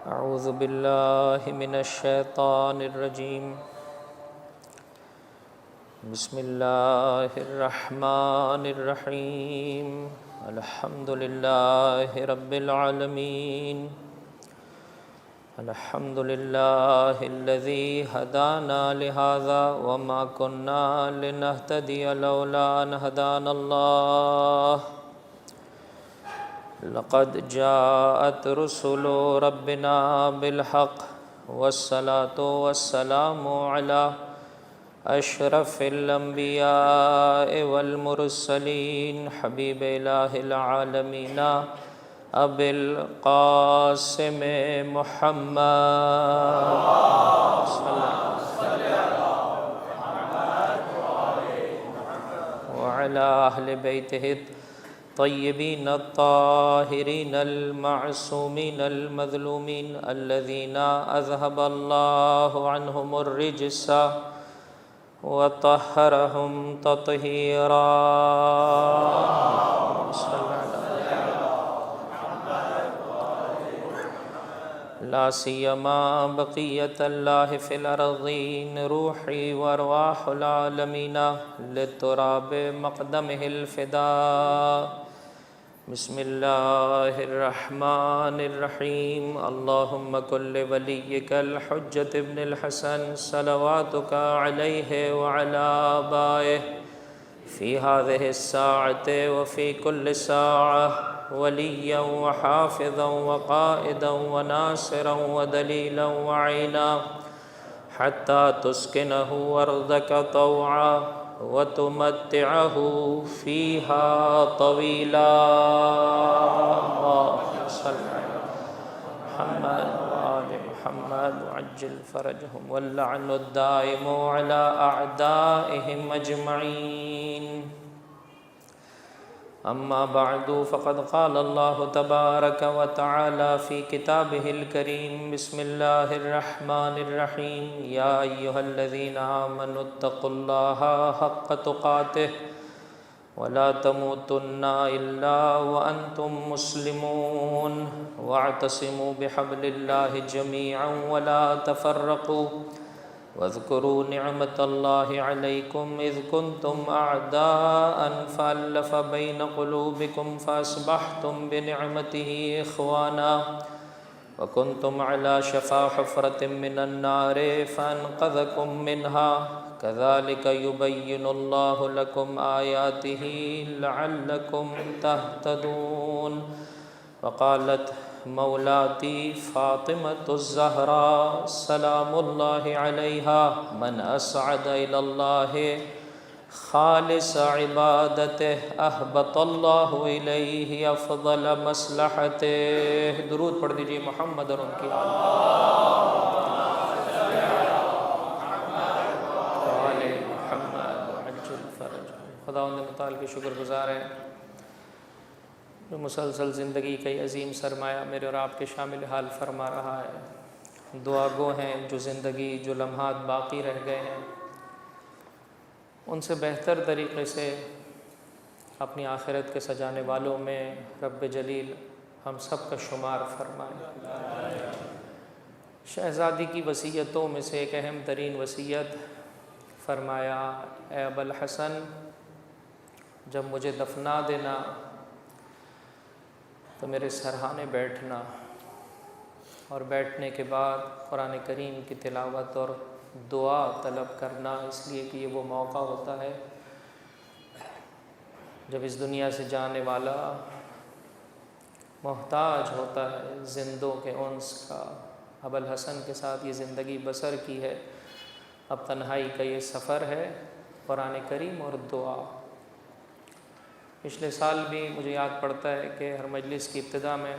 اعوذ باللہ من الشیطان الرجیم بسم اللہ الرحمن الرحیم الحمد للہ رب العالمین الحمد للہ الذی ہدانا لہذا وما کننا لنہتدی لولا ان ہدانا اللہ لقد جاءت رسل ربنا بالحق والصلاة والسلام على اشرف الانبیاء والمرسلین حبیب الہ العالمین ابی القاسم محمد وعلى اہل بیتہ الطیبین الطاہرین المعصومین المظلومین الذین اذهب اللہ عنہم الرجس وطہرہم تطہیرا لا سیما بقیت اللہ فی الارضین روحی وارواح العالمین للتراب مقدمہ الفداء بسم اللہ الرحمن الرحیم اللہم کل ولیک الحجۃ ابن الحسن صلواتک علیہ وعلی آبائہ فی هذه الساعة وفی کل ساعة ولیا وحافظا وقائدا وناصرا ودلیلا وعینا حتی تسکنہ ارضک طوعا وتمتعه فيها طويلا اللهم صل على محمد وآل محمد وعجل فرجهم واللعن الدائم على أعدائهم أجمعين أما بعد فقد قال الله تبارك وتعالى في كتابه الكريم بسم الله الرحمن الرحيم يا أيها الذين آمنوا اتقوا الله حق تقاته ولا تموتن إلا وأنتم مسلمون واعتصموا بحبل الله جميعا ولا تفرقوا واذكروا نعمة الله عليكم إذ كنتم أعداء فألف بين قلوبكم فأصبحتم بنعمته إخوانا وكنتم على شفا حفرة من النار فأنقذكم منها كذلك يبين الله لكم آياته لعلكم تهتدون وقالت مولاتی فاطمة الزہراء سلام اللہ علیہا من اسعد الی اللہ خالص عبادته احبط اللہ الیہ افضل مصلحته درود پڑھ دیجئے محمد اور ان کی آل محمد وعجل فرج خداوند متعال کی شکر گزار ہے جو مسلسل زندگی کا عظیم سرمایہ میرے اور آپ کے شامل حال فرما رہا ہے دعا گو ہیں جو زندگی جو لمحات باقی رہ گئے ہیں ان سے بہتر طریقے سے اپنی آخرت کے سجانے والوں میں رب جلیل ہم سب کا شمار فرمائے شہزادی کی وصیتوں میں سے ایک اہم ترین وصیت فرمایا اے ابا الحسن جب مجھے دفنا دینا تو میرے سرہانے بیٹھنا اور بیٹھنے کے بعد قرآن کریم کی تلاوت اور دعا طلب کرنا اس لیے کہ یہ وہ موقع ہوتا ہے جب اس دنیا سے جانے والا محتاج ہوتا ہے زندوں کے انس کا ابا الحسن کے ساتھ یہ زندگی بسر کی ہے اب تنہائی کا یہ سفر ہے قرآن کریم اور دعا پچھلے سال بھی مجھے یاد پڑتا ہے کہ ہر مجلس کی ابتدا میں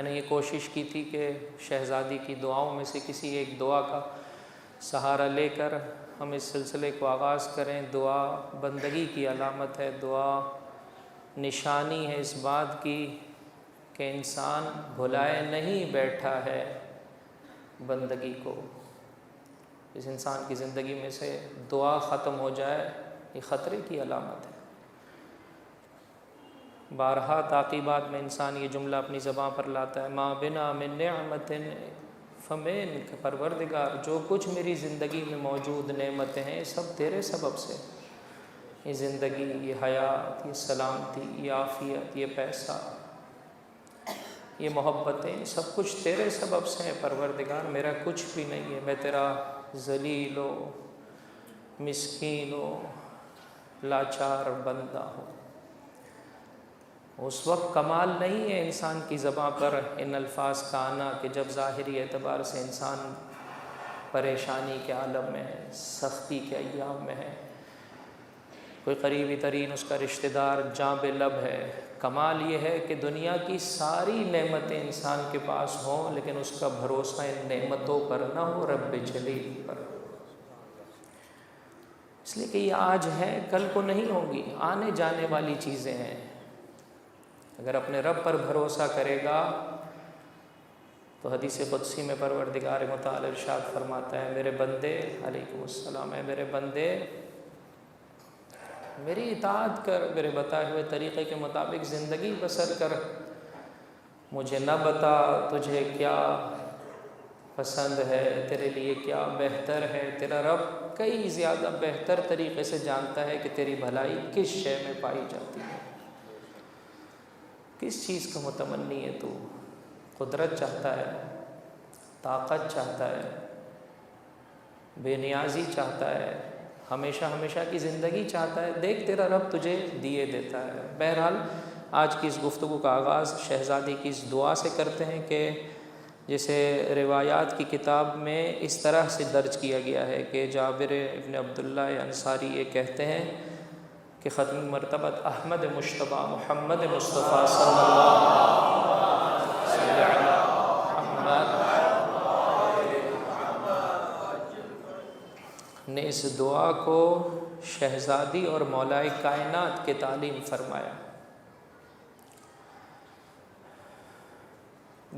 نے یہ کوشش کی تھی کہ شہزادی کی دعاؤں میں سے کسی ایک دعا کا سہارا لے کر ہم اس سلسلے کو آغاز کریں دعا بندگی کی علامت ہے دعا نشانی ہے اس بات کی کہ انسان بھلائے نہیں بیٹھا ہے بندگی کو اس انسان کی زندگی میں سے دعا ختم ہو جائے یہ خطرے کی علامت ہے بارہا تعقیبات میں انسان یہ جملہ اپنی زبان پر لاتا ہے، ما بنا من نعمت فمنک، پروردگار جو کچھ میری زندگی میں موجود نعمتیں ہیں سب تیرے سبب سے، یہ زندگی، یہ حیات، یہ سلامتی، یہ عافیت، یہ پیسہ، یہ محبتیں، سب کچھ تیرے سبب سے ہیں پروردگار، میرا کچھ بھی نہیں ہے، میں تیرا ذلیل و مسکین و لاچار بندہ ہوں۔ اس وقت کمال نہیں ہے انسان کی زباں پر ان الفاظ کا آنا کہ جب ظاہری اعتبار سے انسان پریشانی کے عالم میں ہے، سختی کے ایام میں ہے، کوئی قریبی ترین اس کا رشتہ دار جاں بے لب ہے۔ کمال یہ ہے کہ دنیا کی ساری نعمتیں انسان کے پاس ہوں لیکن اس کا بھروسہ ان نعمتوں پر نہ ہو، رب جلیل پر، اس لیے کہ یہ آج ہے کل کو نہیں ہوں گی، آنے جانے والی چیزیں ہیں۔ اگر اپنے رب پر بھروسہ کرے گا تو حدیث قدسی میں پروردگار متعال ارشاد فرماتا ہے، میرے بندے، علیکم السلام، ہے میرے بندے میری اطاعت کر، میرے بتائے ہوئے طریقے کے مطابق زندگی بسر کر، مجھے نہ بتا تجھے کیا پسند ہے، تیرے لیے کیا بہتر ہے، تیرا رب کئی زیادہ بہتر طریقے سے جانتا ہے کہ تیری بھلائی کس شے میں پائی جاتی ہے، کس چیز کا متمنی ہے تو، قدرت چاہتا ہے، طاقت چاہتا ہے، بے نیازی چاہتا ہے، ہمیشہ ہمیشہ کی زندگی چاہتا ہے، دیکھ تیرا رب تجھے دیے دیتا ہے۔ بہرحال آج کی اس گفتگو کا آغاز شہزادی کی اس دعا سے کرتے ہیں کہ جسے روایات کی کتاب میں اس طرح سے درج کیا گیا ہے کہ جابر ابن عبداللہ انصاری یہ کہتے ہیں کہ ختم مرتبت احمد مشتبہ محمد مصطفیٰ صلی اللہ علیہ محمد نے اس دعا کو شہزادی اور مولائے کائنات کے تعلیم فرمایا۔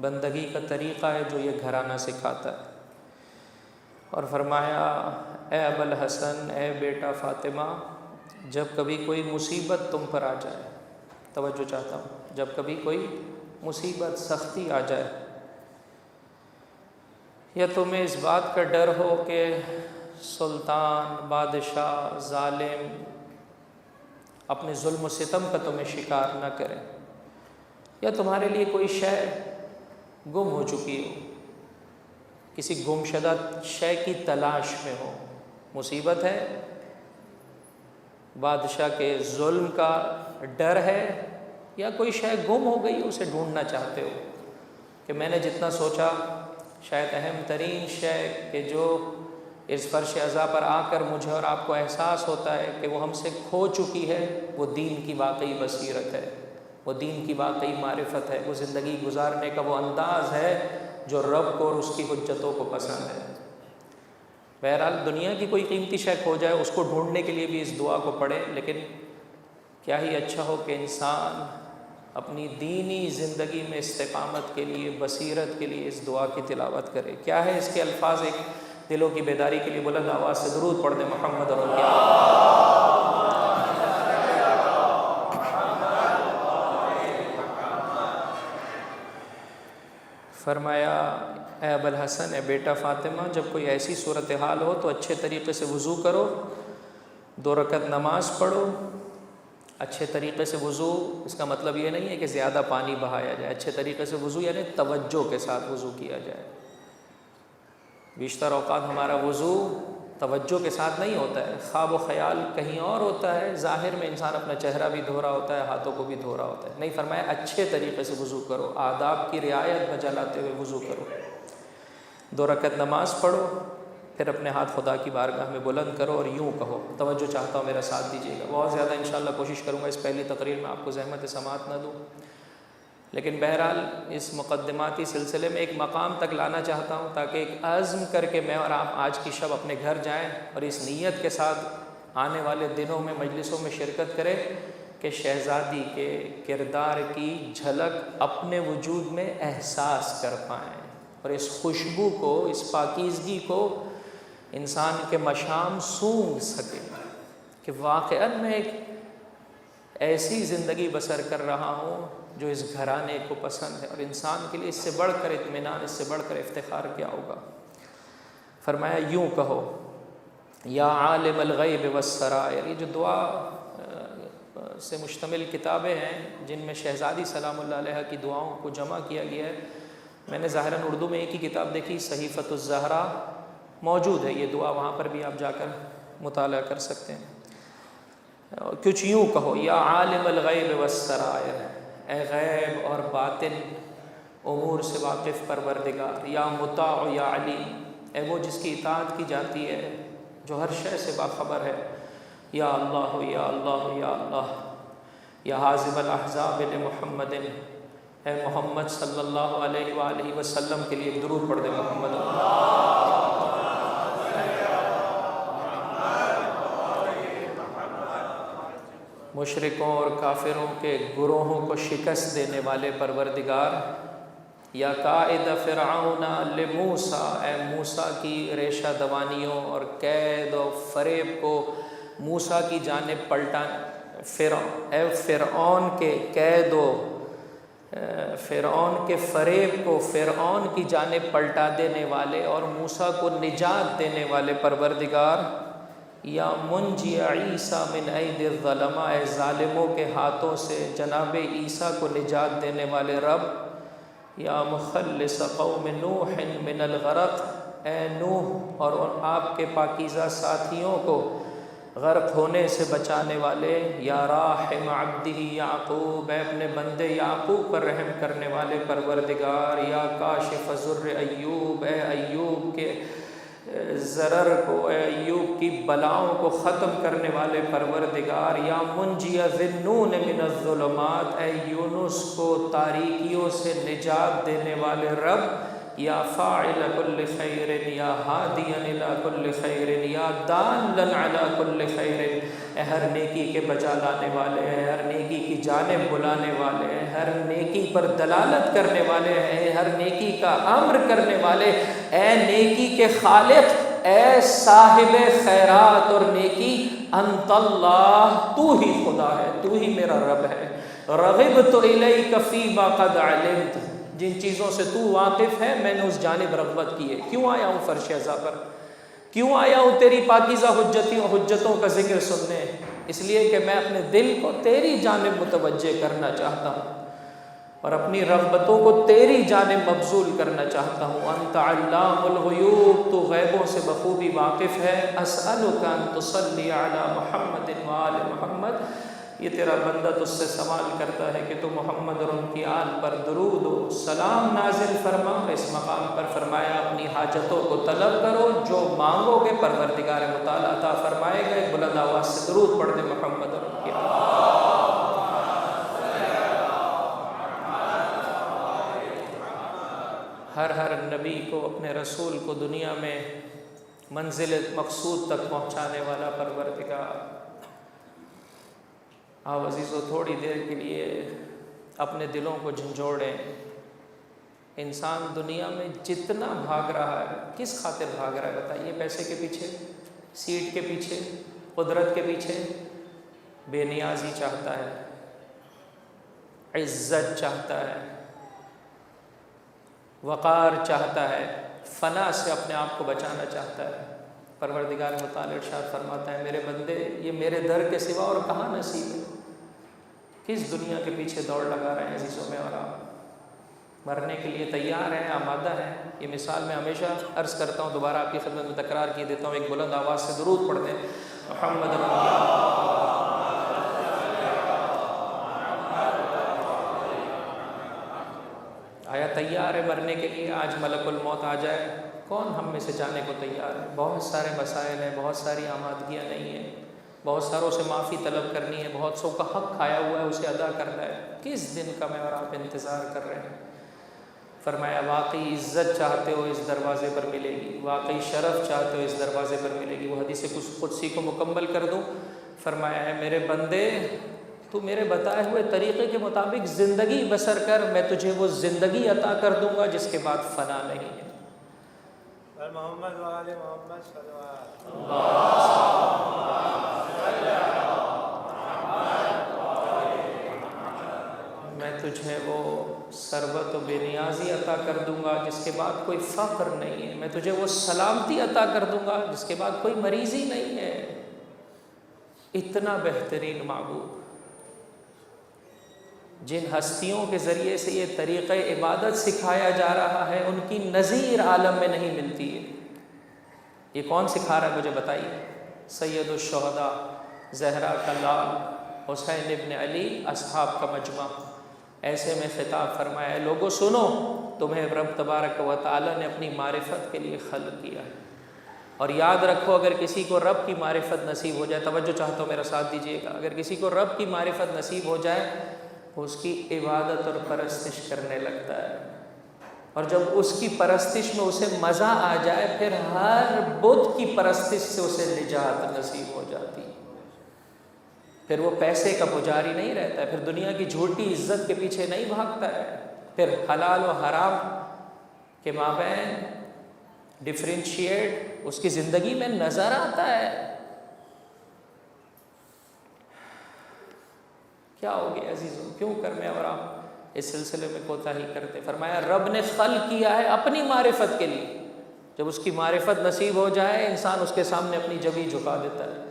بندگی کا طریقہ ہے جو یہ گھرانہ سکھاتا ہے، اور فرمایا، اے ابو الحسن، اے بیٹا فاطمہ، جب کبھی کوئی مصیبت تم پر آ جائے، توجہ چاہتا ہوں، جب کبھی کوئی مصیبت سختی آ جائے، یا تمہیں اس بات کا ڈر ہو کہ سلطان، بادشاہ، ظالم اپنے ظلم و ستم کا تمہیں شکار نہ کرے، یا تمہارے لیے کوئی شے گم ہو چکی ہو، کسی گمشدہ شے کی تلاش میں ہو، مصیبت ہے، بادشاہ کے ظلم کا ڈر ہے، یا کوئی شے گم ہو گئی اسے ڈھونڈنا چاہتے ہو کہ میں نے جتنا سوچا شاید اہم ترین شے کہ جو اس فرش عزا پر آ کر مجھے اور آپ کو احساس ہوتا ہے کہ وہ ہم سے کھو چکی ہے، وہ دین کی واقعی بصیرت ہے، وہ دین کی واقعی معرفت ہے، وہ زندگی گزارنے کا وہ انداز ہے جو رب کو اور اس کی حجتوں کو پسند ہے۔ بہرحال دنیا کی کوئی قیمتی شے کھو جائے اس کو ڈھونڈنے کے لیے بھی اس دعا کو پڑھے، لیکن کیا ہی اچھا ہو کہ انسان اپنی دینی زندگی میں استقامت کے لیے، بصیرت کے لیے اس دعا کی تلاوت کرے۔ کیا ہے اس کے الفاظ؟ ایک دلوں کی بیداری کے لیے بلند آواز سے درود پڑھ دیں محمد اور ان کے فرمایا، اے ابو الحسن، اے بیٹا فاطمہ، جب کوئی ایسی صورتحال ہو تو اچھے طریقے سے وضو کرو، 2 رکعت نماز پڑھو۔ اچھے طریقے سے وضو، اس کا مطلب یہ نہیں ہے کہ زیادہ پانی بہایا جائے، اچھے طریقے سے وضو یعنی توجہ کے ساتھ وضو کیا جائے۔ بیشتر اوقات ہمارا وضو توجہ کے ساتھ نہیں ہوتا ہے، خواب و خیال کہیں اور ہوتا ہے، ظاہر میں انسان اپنا چہرہ بھی دھو رہا ہوتا ہے، ہاتھوں کو بھی دھو رہا ہوتا ہے۔ نہیں، فرمایا اچھے طریقے سے وضو کرو، آداب کی رعایت بجا لاتے ہوئے وضو کرو، 2 رکعت نماز پڑھو، پھر اپنے ہاتھ خدا کی بارگاہ میں بلند کرو اور یوں کہو، توجہ چاہتا ہوں میرا ساتھ دیجیے گا، بہت زیادہ انشاءاللہ کوشش کروں گا اس پہلی تقریر میں آپ کو زحمت سماعت نہ دوں، لیکن بہرحال اس مقدماتی سلسلے میں ایک مقام تک لانا چاہتا ہوں تاکہ ایک عزم کر کے میں اور آپ آج کی شب اپنے گھر جائیں اور اس نیت کے ساتھ آنے والے دنوں میں مجلسوں میں شرکت کریں کہ شہزادی کے کردار کی جھلک اپنے وجود میں احساس کر پائیں اور اس خوشبو کو، اس پاکیزگی کو انسان کے مشام سونگھ سکے کہ واقعاً میں ایک ایسی زندگی بسر کر رہا ہوں جو اس گھرانے کو پسند ہے، اور انسان کے لیے اس سے بڑھ کر اطمینان، اس سے بڑھ کر افتخار کیا ہوگا؟ فرمایا یوں کہو یا عالم الغیب والسرائر. یہ جو دعا سے مشتمل کتابیں ہیں جن میں شہزادی سلام اللہ علیہ کی دعاؤں کو جمع کیا گیا ہے، میں نے ظاہراً اردو میں ایک ہی کتاب دیکھی، صحیفۃ الزہرا موجود ہے یہ دعا، وہاں پر بھی آپ جا کر مطالعہ کر سکتے ہیں. کچھ یوں کہو یا عالم الغیب والسرائر، اے غیب اور باطن امور سے واقف پروردگار، یا مطاع یا علیم، اے وہ جس کی اطاعت کی جاتی ہے، جو ہر شے سے باخبر ہے، یا اللہ یا اللہ یا اللہ، یا حازم الاحزاب لمحمد، اے محمد صلی اللہ علیہ وآلہ وسلم کے لیے درود پڑھ دے محمد. مشرکوں اور کافروں کے گروہوں کو شکست دینے والے پروردگار، یا قائد فرعون لموسیٰ، اے موسیٰ کی ریشہ دوانیوں اور قید و فریب کو موسیٰ کی جانب پلٹا، اے فرعون کے قید و فرعون کے فریب کو فرعون کی جانب پلٹا دینے والے اور موسیٰ کو نجات دینے والے پروردگار، یا منجی عیسیٰ من اید الظلماء، اے ظالموں کے ہاتھوں سے جناب عیسیٰ کو نجات دینے والے رب، یا مخلص قوم نوح من الغرق، اے نوح اور آپ کے پاکیزہ ساتھیوں کو غرق ہونے سے بچانے والے، یا راحم عبدہ یعقوب، اے اپنے بندے یعقوب پر رحم کرنے والے پروردگار، یا کاشف ضر ایوب، اے ایوب کے ضرر کو، اے ایوب کی بلاؤں کو ختم کرنے والے پروردگار، یا منجی ذنون من الظلمات، اے یونس کو تاریکیوں سے نجات دینے والے رب، یا فاعل کل خیر، یا ہادیا الی کل خیر، یا دالا علی کل خیر، اے ہر نیکی کے بجا لانے والے، اے ہر نیکی کی جانب بلانے والے، اے ہر نیکی پر دلالت کرنے والے، اے ہر نیکی کا امر کرنے والے، اے نیکی کے خالق، اے صاحب خیرات اور نیکی، انت اللہ، تو ہی خدا ہے، تو ہی میرا رب ہے. رغبت الیک فیما قد علمت، جن چیزوں سے تو واقف ہے میں نے اس جانب رغبت کی ہے. کیوں آیا ہوں فرش ازا پر؟ کیوں آیا ہوں تیری پاکیزہ حجتوں کا ذکر سننے؟ اس لیے کہ میں اپنے دل کو تیری جانب متوجہ کرنا چاہتا ہوں اور اپنی رغبتوں کو تیری جانب مبذول کرنا چاہتا ہوں. انت علام الغیوب، تو غیبوں سے بخوبی واقف ہے. اسألک ان تصلی علی محمد وآل محمد، یہ تیرا بندہ تجھ سے سوال کرتا ہے کہ تو محمد اور ان کی آل پر درود و سلام نازل فرما. اس مقام پر فرمایا اپنی حاجتوں کو طلب کرو، جو مانگو گے پروردگار متعال عطا فرمائے گا. ایک بلند آواز سے درود پڑھ دے محمد اور ان کی آل. ہر نبی کو، اپنے رسول کو دنیا میں منزل مقصود تک پہنچانے والا پروردگار. آؤ عزیزو تھوڑی دیر کے لیے اپنے دلوں کو جھنجھوڑیں. انسان دنیا میں جتنا بھاگ رہا ہے کس خاطر بھاگ رہا ہے بتائیے؟ پیسے کے پیچھے، سیٹ کے پیچھے، قدرت کے پیچھے؟ بے نیازی چاہتا ہے، عزت چاہتا ہے، وقار چاہتا ہے، فنا سے اپنے آپ کو بچانا چاہتا ہے. پروردگار متعال ارشاد فرماتا ہے میرے بندے یہ میرے در کے سوا اور کہاں نصیب ہے؟ کس دنیا کے پیچھے دوڑ لگا رہے ہیں عزیزوں میں؟ اور آپ مرنے کے لیے تیار ہیں، آمادہ ہیں. یہ مثال میں ہمیشہ عرض کرتا ہوں، دوبارہ آپ کی خدمت میں تکرار کی دیتا ہوں. ایک بلند آواز سے درود پڑھ دیں محمد. آیا تیار ہے مرنے کے لیے؟ آج ملک الموت آ جائے، کون ہم میں سے جانے کو تیار ہے؟ بہت سارے مسائل ہیں، بہت ساری آمادگیاں نہیں ہیں، بہت ساروں سے معافی طلب کرنی ہے، بہت سو کا حق کھایا ہوا ہے اسے ادا کرنا ہے. کس دن کا میں اور آپ انتظار کر رہے ہیں؟ فرمایا واقعی عزت چاہتے ہو اس دروازے پر ملے گی، واقعی شرف چاہتے ہو اس دروازے پر ملے گی. وہ حدیث قدسی کو مکمل کر دوں. فرمایا ہے میرے بندے تو میرے بتائے ہوئے طریقے کے مطابق زندگی بسر کر، میں تجھے وہ زندگی عطا کر دوں گا جس کے بعد فنا نہیں ہے. محمد وآل محمد صلی اللہ تجھے وہ ثروت و بے نیازی عطا کر دوں گا جس کے بعد کوئی فقر نہیں ہے، میں تجھے وہ سلامتی عطا کر دوں گا جس کے بعد کوئی مریضی نہیں ہے۔ اتنا بہترین معبود، جن ہستیوں کے ذریعے سے یہ طریقہ عبادت سکھایا جا رہا ہے ان کی نظیر عالم میں نہیں ملتی ہے۔ یہ کون سکھا رہا ہے مجھے بتائیے؟ سید الشہداء، زہرا کا لال حسین ابن علی، اصحاب کا مجمع۔ ایسے میں خطاب فرمایا، لوگوں سنو، تمہیں رب تبارک و تعالی نے اپنی معرفت کے لیے خلق کیا ہے، اور یاد رکھو اگر کسی کو رب کی معرفت نصیب ہو جائے، توجہ چاہتا ہوں میرا ساتھ دیجیے گا، اگر کسی کو رب کی معرفت نصیب ہو جائے وہ اس کی عبادت اور پرستش کرنے لگتا ہے، اور جب اس کی پرستش میں اسے مزہ آ جائے پھر ہر بت کی پرستش سے اسے نجات نصیب ہو جاتی ہے۔ پھر وہ پیسے کا پجاری نہیں رہتا ہے، پھر دنیا کی جھوٹی عزت کے پیچھے نہیں بھاگتا ہے، پھر حلال و حرام کے مابین ڈفرینشیٹ اس کی زندگی میں نظر آتا ہے۔ کیا ہو گیا عزیزوں، کیوں کر میں اور آپ اس سلسلے میں کوتاہی کرتے؟ فرمایا رب نے خلق کیا ہے اپنی معرفت کے لیے، جب اس کی معرفت نصیب ہو جائے انسان اس کے سامنے اپنی جبی جھکا دیتا ہے،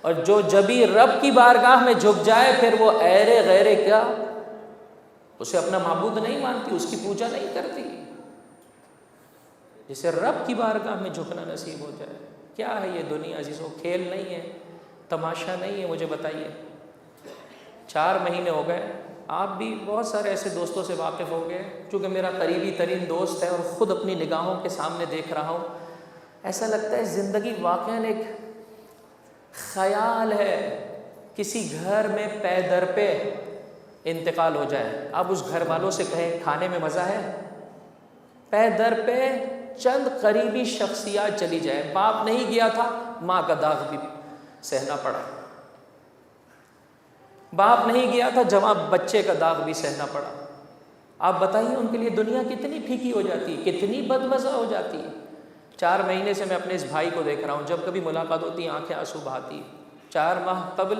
اور جو جبی رب کی بارگاہ میں جھک جائے پھر وہ ایرے غیرے کیا اسے اپنا معبود نہیں مانتی، اس کی پوجا نہیں کرتی۔ جسے رب کی بارگاہ میں جھکنا نصیب ہو جائے، کیا ہے یہ دنیا عزیزوں؟ کھیل نہیں ہے، تماشا نہیں ہے۔ مجھے بتائیے 4 مہینے ہو گئے، آپ بھی بہت سارے ایسے دوستوں سے واقف ہو گئے، چونکہ میرا قریبی ترین دوست ہے اور خود اپنی نگاہوں کے سامنے دیکھ رہا ہوں، ایسا لگتا ہے زندگی واقعاً ایک خیال ہے۔ کسی گھر میں پے در پہ انتقال ہو جائے، آپ اس گھر والوں سے کہیں کھانے میں مزہ ہے؟ پے در پہ چند قریبی شخصیات چلی جائے، باپ نہیں گیا تھا ماں کا داغ بھی سہنا پڑا، باپ نہیں گیا تھا جوان بچے کا داغ بھی سہنا پڑا۔ آپ بتائیے ان کے لیے دنیا کتنی پھیکی ہو جاتی ہے، کتنی بدمزہ ہو جاتی ہے۔ 4 مہینے سے میں اپنے اس بھائی کو دیکھ رہا ہوں، جب کبھی ملاقات ہوتی ہے آنکھیں آنسو بہاتی۔ 4 ماہ قبل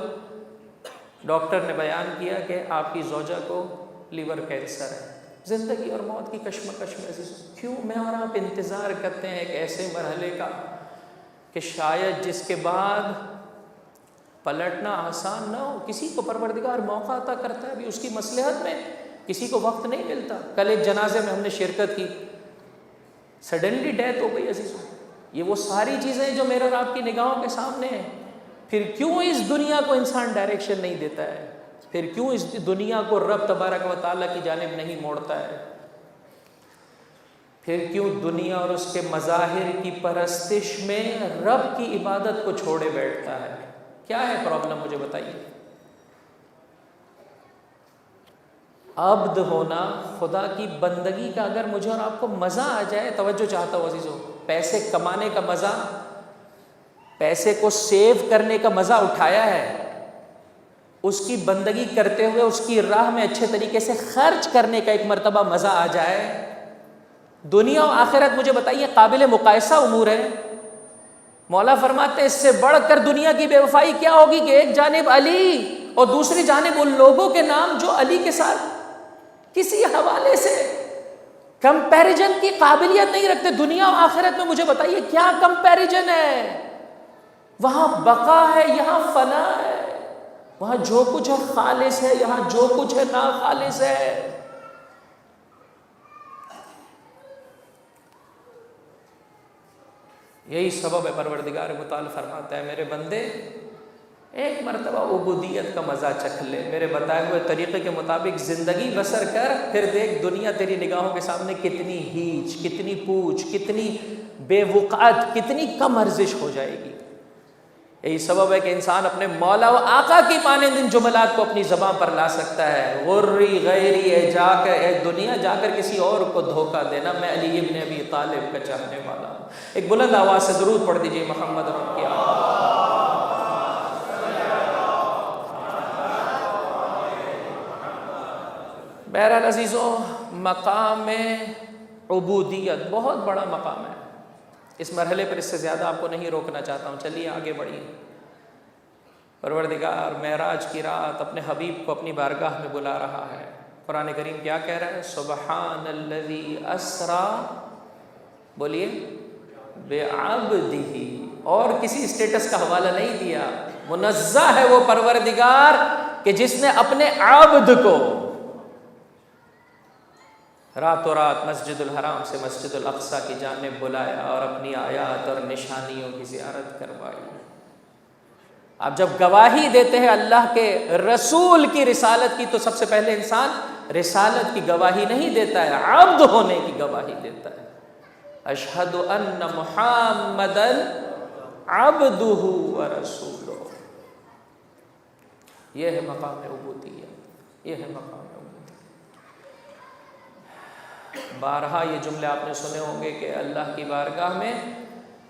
ڈاکٹر نے بیان کیا کہ آپ کی زوجہ کو لیور کینسر ہے۔ زندگی اور موت کی کشمکش میں کیوں میں اور آپ انتظار کرتے ہیں ایک ایسے مرحلے کا کہ شاید جس کے بعد پلٹنا آسان نہ ہو۔ کسی کو پروردگار موقع عطا کرتا ہے بھی اس کی مصلحت میں، کسی کو وقت نہیں ملتا۔ کل ایک جنازے میں ہم نے شرکت کی، سڈنلی ڈیتھ ہو گئی عزیزوں۔ یہ وہ ساری چیزیں جو میرے اور آپ کی نگاہوں کے سامنے ہیں، پھر کیوں اس دنیا کو انسان ڈائریکشن نہیں دیتا ہے؟ پھر کیوں اس دنیا کو رب تبارک و تعالیٰ کی جانب نہیں موڑتا ہے؟ پھر کیوں دنیا اور اس کے مظاہر کی پرستش میں رب کی عبادت کو چھوڑے بیٹھتا ہے؟ کیا ہے پرابلم مجھے بتائیے؟ عبد ہونا، خدا کی بندگی کا اگر مجھے اور آپ کو مزہ آ جائے، توجہ چاہتا ہوں عزیزوں، پیسے کمانے کا مزہ، پیسے کو سیو کرنے کا مزہ اٹھایا ہے، اس کی بندگی کرتے ہوئے اس کی راہ میں اچھے طریقے سے خرچ کرنے کا ایک مرتبہ مزہ آ جائے، دنیا و آخرت مجھے بتائیے قابل مقایسہ امور ہے۔ مولا فرماتے ہیں اس سے بڑھ کر دنیا کی بے وفائی کیا ہوگی کہ ایک جانب علی اور دوسری جانب ان لوگوں کے نام جو علی کے ساتھ کسی حوالے سے کمپیریجن کی قابلیت نہیں رکھتے۔ دنیا و آخرت میں مجھے بتائیے کیا کمپیریجن ہے؟ وہاں بقا ہے، یہاں فنا ہے، وہاں جو کچھ ہے خالص ہے، یہاں جو کچھ ہے ناخالص ہے۔ یہی سبب ہے پروردگار متعال فرماتا ہے میرے بندے ایک مرتبہ عبودیت کا مزہ چکھ لے، میرے بتائے ہوئے طریقے کے مطابق زندگی بسر کر، پھر دیکھ دنیا تیری نگاہوں کے سامنے کتنی ہیچ، کتنی پوچھ، کتنی بے وقعت، کتنی کم ارزش ہو جائے گی۔ یہی سبب ہے کہ انسان اپنے مولا و آقا کی مانند ان جملات کو اپنی زبان پر لا سکتا ہے، غری غیری، اے دنیا جا کر کسی اور کو دھوکہ دینا، میں علی ابن ابی طالب کا چاہنے والا ہوں۔ ایک بلند آواز سے درود پڑھ دیجئے محمد رب کی آواز۔ بہرحال عزیزوں، مقام عبودیت بہت بڑا مقام ہے، اس مرحلے پر اس سے زیادہ آپ کو نہیں روکنا چاہتا ہوں، چلیے آگے بڑھیے۔ پروردگار معراج کی رات اپنے حبیب کو اپنی بارگاہ میں بلا رہا ہے، قرآن کریم کیا کہہ رہا ہے؟ سبحان الذی اسرا، بولیے، بعبدہ، اور کسی اسٹیٹس کا حوالہ نہیں دیا، منزہ ہے وہ پروردگار کہ جس نے اپنے عبد کو راتوں رات مسجد الحرام سے مسجد الاقصیٰ کی جانب بلایا اور اپنی آیات اور نشانیوں کی زیارت کروائی۔ آپ جب گواہی دیتے ہیں اللہ کے رسول کی رسالت کی، تو سب سے پہلے انسان رسالت کی گواہی نہیں دیتا ہے، عبد ہونے کی گواہی دیتا ہے۔ اشہد ان محمدًا عبدہ ورسولہ، یہ ہے مقام عبودیت، یہ ہے مقام عبودیت۔ بارہا یہ جملے آپ نے سنے ہوں گے کہ اللہ کی بارگاہ میں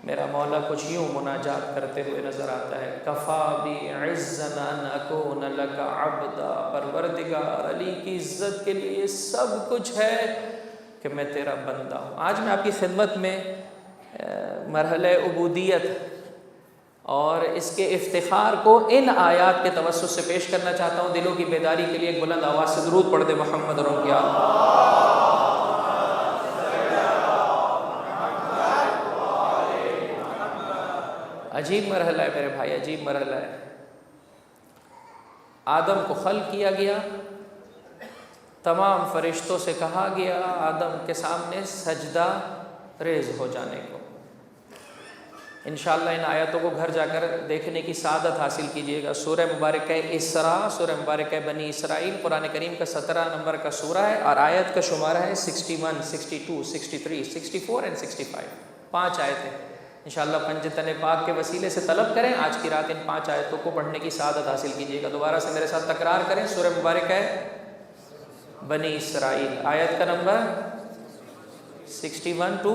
میرا مولا کچھ یوں مناجات کرتے ہوئے نظر آتا ہے، کفا بی عزن ان اکون لک عبدا، پروردگار علی کی عزت کے لیے یہ سب کچھ ہے کہ میں تیرا بندہ ہوں۔ آج میں آپ کی خدمت میں مرحلہ عبودیت اور اس کے افتخار کو ان آیات کے توسط سے پیش کرنا چاہتا ہوں۔ دلوں کی بیداری کے لیے ایک بلند آواز سے درود پڑھ دے محمد اور کیا عجیب مرحلہ ہے میرے بھائی، عجیب مرحلہ ہے۔ آدم کو خلق کیا گیا، تمام فرشتوں سے کہا گیا آدم کے سامنے سجدہ ریز ہو جانے کو۔ انشاءاللہ ان آیاتوں کو گھر جا کر دیکھنے کی سعادت حاصل کیجیے گا۔ سورہ مبارکہ اسراء، سورہ مبارکہ بنی اسرائیل، قرآن کریم کا 17 نمبر کا سورہ ہے اور آیت کا شمارہ ہے 61، 62، 63، 64 اور 65۔ 5 آیتیں انشاءاللہ پنجتن پاک کے وسیلے سے طلب کریں۔ آج کی رات ان 5 آیتوں کو پڑھنے کی سعادت حاصل کیجیے گا۔ دوبارہ سے میرے ساتھ تکرار کریں۔ سورہ مبارکہ بنی اسرائیل، آیت کا نمبر 61 to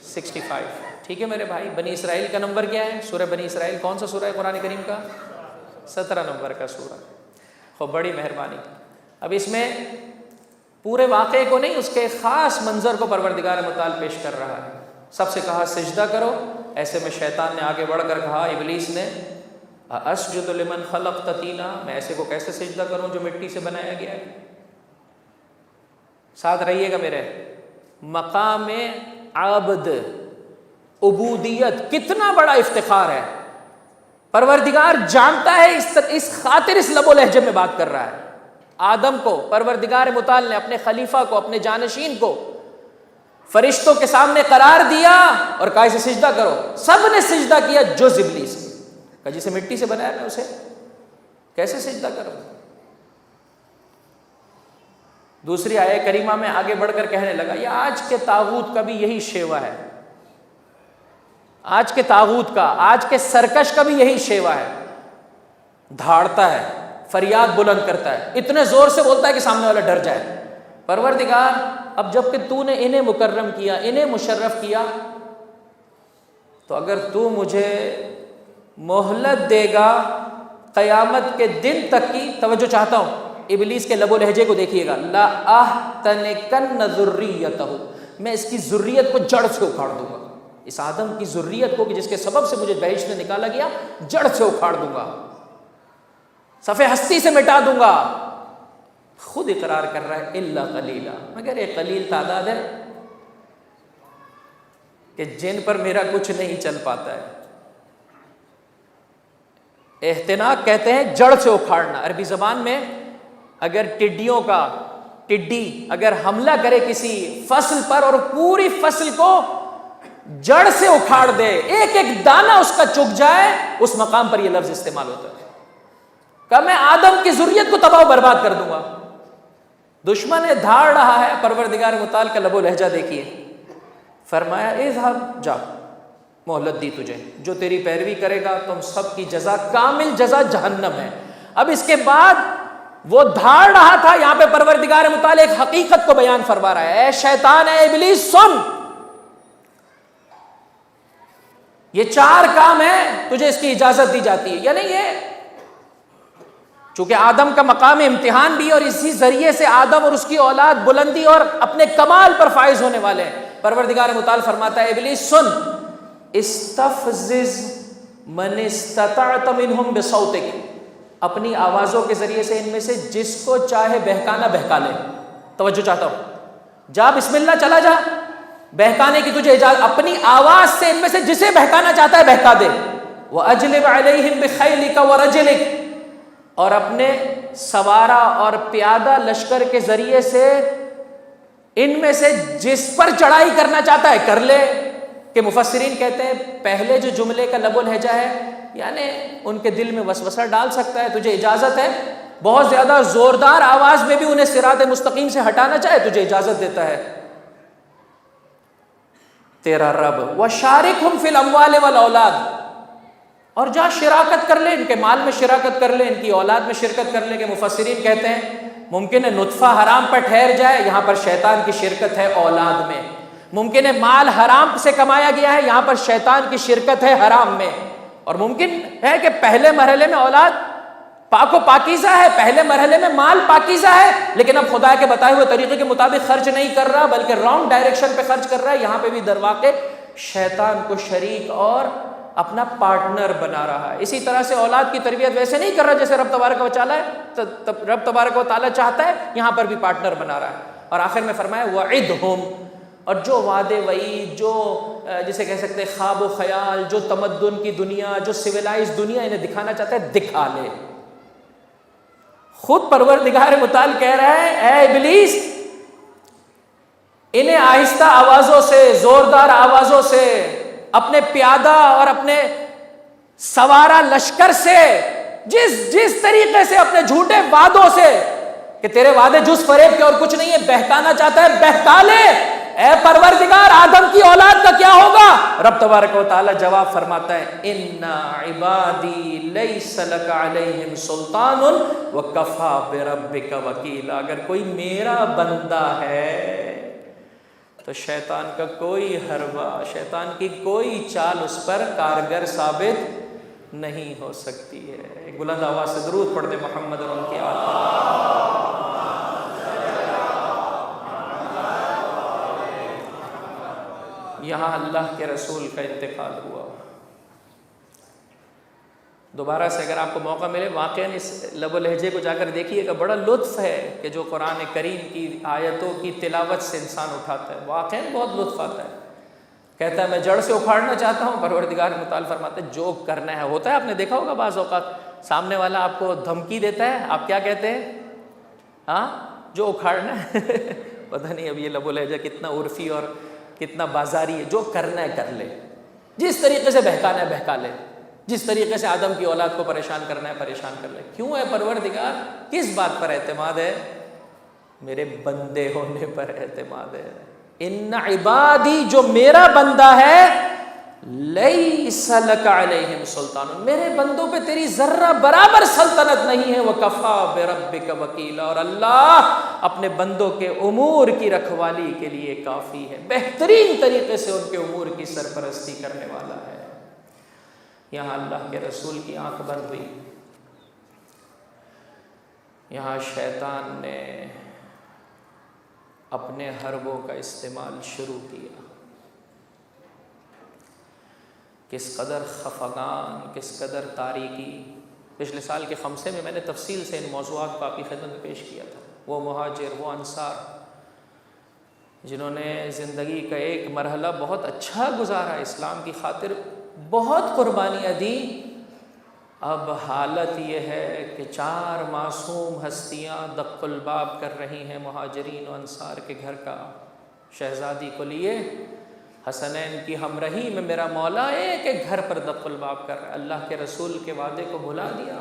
65۔ ٹھیک ہے میرے بھائی، بنی اسرائیل کا نمبر کیا ہے؟ سورہ بنی اسرائیل کون سا سورہ ہے قرآن کریم کا؟ 17 نمبر کا سورہ۔ خوب بڑی مہربانی۔ اب اس میں پورے واقعے کو نہیں، اس کے خاص منظر کو پروردگار متعال پیش کر رہا ہے۔ سب سے کہا سجدہ کرو، ایسے میں شیطان نے آگے بڑھ کر کہا، ابلیس نے، اسجد لمن خلقت طینا، میں ایسے کو کیسے سجدہ کروں جو مٹی سے بنایا گیا ہے؟ ساتھ رہیے گا میرے، مقام عبد، عبودیت کتنا بڑا افتخار ہے۔ پروردگار جانتا ہے اس خاطر اس لب و لہجے میں بات کر رہا ہے۔ آدم کو پروردگار متعال نے اپنے خلیفہ کو، اپنے جانشین کو فرشتوں کے سامنے قرار دیا اور کہا اسے سجدہ کرو۔ سب نے سجدہ کیا جز ابلیس، کہ جسے مٹی سے بنایا میں اسے کیسے سجدہ کروں؟ دوسری آیہ کریمہ میں آگے بڑھ کر کہنے لگا، یہ آج کے طاغوت کا بھی یہی شیوا ہے، آج کے طاغوت کا، آج کے سرکش کا بھی یہی شیوا ہے۔ دھاڑتا ہے، فریاد بلند کرتا ہے، اتنے زور سے بولتا ہے کہ سامنے والا ڈر جائے۔ پروردگار اب جب کہ تو نے انہیں مکرم کیا، انہیں مشرف کیا، تو اگر تو مجھے مہلت دے گا قیامت کے دن تک کی، توجہ چاہتا ہوں ابلیس کے لب و لہجے کو دیکھیے گا، لا احتنکن ذریتہ، میں اس کی ذریت کو جڑ سے اکھاڑ دوں گا، اس آدم کی ذریت کو کہ جس کے سبب سے مجھے بہشت میں نکالا گیا، جڑ سے اکھاڑ دوں گا، صفحہ ہستی سے مٹا دوں گا۔ خود اقرار کر رہا ہے الا قلیلا، مگر ایک قلیل تعداد ہے کہ جن پر میرا کچھ نہیں چل پاتا ہے۔ احتناق کہتے ہیں جڑ سے اکھاڑنا۔ عربی زبان میں اگر ٹڈیوں کا ٹڈی اگر حملہ کرے کسی فصل پر اور پوری فصل کو جڑ سے اکھاڑ دے، ایک ایک دانہ اس کا چگ جائے، اس مقام پر یہ لفظ استعمال ہوتا ہے کہ میں آدم کی ذریت کو تباہ و برباد کر دوں گا۔ دشمن دھاڑ رہا ہے، پروردگار متعال کا لب و لہجہ دیکھیے، فرمایا اذهب، جا، مہلت دی تجھے، جو تیری پیروی کرے گا تم سب کی جزا، کامل جزا جہنم ہے۔ اب اس کے بعد وہ دھاڑ رہا تھا، یہاں پہ پروردگار متعال ایک حقیقت کو بیان فرما رہا ہے، اے شیطان، اے ابلیس سن، یہ 4 کام ہیں تجھے اس کی اجازت دی جاتی ہے، یعنی یہ چونکہ آدم کا مقام امتحان بھی اور اسی ذریعے سے آدم اور اس کی اولاد بلندی اور اپنے کمال پر فائز ہونے والے ہیں۔ پروردگار متعال فرماتا ہے ابلیس سن، استفزز من استطعت منہم بصوتک، اپنی آوازوں کے ذریعے سے ان میں سے جس کو چاہے بہکانا بہکا لے. توجہ چاہتا ہوں, جا بسم اللہ چلا جا, بہکانے کی تجھے اجازت, اپنی آواز سے ان میں سے جسے بہکانا چاہتا ہے بہکا دے. وَأَجْلِبْ عَلَيْهِمْ بِخَيْلِكَ وَرَجِلِكَ, اور اپنے سوارا اور پیادہ لشکر کے ذریعے سے ان میں سے جس پر چڑھائی کرنا چاہتا ہے کر لے. کہ مفسرین کہتے ہیں پہلے جو جملے کا لب و لہجہ ہے یعنی ان کے دل میں وسوسہ ڈال سکتا ہے, تجھے اجازت ہے. بہت زیادہ زوردار آواز میں بھی انہیں صراط مستقیم سے ہٹانا چاہے تجھے اجازت دیتا ہے تیرا رب. وَشَارِكْهُمْ فِي الْأَمْوَالِ وَالْأَوْلَادِ, اور جا شراکت کر لے, ان کے مال میں شراکت کر لے, ان کی اولاد میں شرکت کر لے. کہ مفسرین کہتے ہیں ممکن ہے نطفہ حرام پر ٹھہر جائے, یہاں پر شیطان کی شرکت ہے اولاد میں. ممکن ہے مال حرام سے کمایا گیا ہے, یہاں پر شیطان کی شرکت ہے حرام میں. اور ممکن ہے کہ پہلے مرحلے میں اولاد پاک و پاکیزہ ہے, پہلے مرحلے میں مال پاکیزہ ہے, لیکن اب خدا کے بتائے ہوئے طریقے کے مطابق خرچ نہیں کر رہا بلکہ رانگ ڈائریکشن پہ خرچ کر رہا ہے. یہاں پہ بھی درواقع شیطان کو شریک اور اپنا پارٹنر بنا رہا ہے. اسی طرح سے اولاد کی تربیت ویسے نہیں کر رہا جیسے رب تبارک و تعالیٰ چاہتا ہے, یہاں پر بھی پارٹنر بنا رہا ہے. اور آخر میں فرمایا وعدہم, اور جو وعدے وعید, جو جسے کہہ سکتے خواب و خیال, جو تمدن کی دنیا, جو سویلائز دنیا انہیں دکھانا چاہتا ہے دکھا لے. خود پروردگار متعال کہہ رہا ہے اے ابلیس انہیں آہستہ آوازوں سے, زوردار آوازوں سے, اپنے پیادہ اور اپنے سوارا لشکر سے, جس طریقے سے اپنے جھوٹے وعدوں سے کہ تیرے وعدے جز فریب کے اور کچھ نہیں ہے بہکانا چاہتا ہے بہکا لے. اے پروردگار آدم کی اولاد کا کیا ہوگا؟ رب تبارک و تعالی جواب فرماتا ہے ان عبادی لیس لک علیہم سلطان وکفی بربک وکیلا. اگر کوئی میرا بندہ ہے تو شیطان کا کوئی حربہ, شیطان کی کوئی چال اس پر کارگر ثابت نہیں ہو سکتی ہے. ایک بلند آواز سے درود پڑھتے محمد اور ان کی آل. یہاں اللہ کے رسول کا انتقال ہوا. دوبارہ سے اگر آپ کو موقع ملے واقعاً اس لب و لہجے کو جا کر دیکھیے گا, بڑا لطف ہے کہ جو قرآن کریم کی آیتوں کی تلاوت سے انسان اٹھاتا ہے, واقعاً بہت لطف آتا ہے. کہتا ہے میں جڑ سے اکھاڑنا چاہتا ہوں, پروردگار متعال فرماتے ہیں جو کرنا ہے ہوتا ہے. آپ نے دیکھا ہوگا بعض اوقات سامنے والا آپ کو دھمکی دیتا ہے, آپ کیا کہتے ہیں؟ ہاں جو اکھاڑنا ہے. پتہ نہیں اب یہ لب و لہجہ کتنا عرفی اور کتنا بازاری ہے. جو کرنا ہے کر لے, جس طریقے سے بہکانا ہے بہکا لے, جس طریقے سے آدم کی اولاد کو پریشان کرنا ہے پریشان کر لے. کیوں ہے پروردگار؟ کس بات پر اعتماد ہے؟ میرے بندے ہونے پر اعتماد ہے. ان عبادی, جو میرا بندہ ہے, لیس لک علیہم سلطان, میرے بندوں پہ تیری ذرہ برابر سلطنت نہیں ہے. وکفی بربک وکیلا, اور اللہ اپنے بندوں کے امور کی رکھوالی کے لیے کافی ہے, بہترین طریقے سے ان کے امور کی سرپرستی کرنے والا ہے. یہاں اللہ کے رسول کی آنکھ بند ہوئی. یہاں شیطان نے اپنے حربوں کا استعمال شروع کیا. کس قدر خفگان, کس قدر تاریکی. پچھلے سال کے خمسے میں نے تفصیل سے ان موضوعات کو آپ کی خدمت میں پیش کیا تھا. وہ مہاجر, وہ انصار جنہوں نے زندگی کا ایک مرحلہ بہت اچھا گزارا, اسلام کی خاطر بہت قربانیاں دیں. اب حالت یہ ہے کہ 4 معصوم ہستیاں دق الباب کر رہی ہیں مہاجرین و انصار کے گھر کا. شہزادی کو لیے حسنین کی ہمراہی میں میرا مولا ایک ایک گھر پر دق الباب کر رہا ہے. اللہ کے رسول کے وعدے کو بھلا دیا,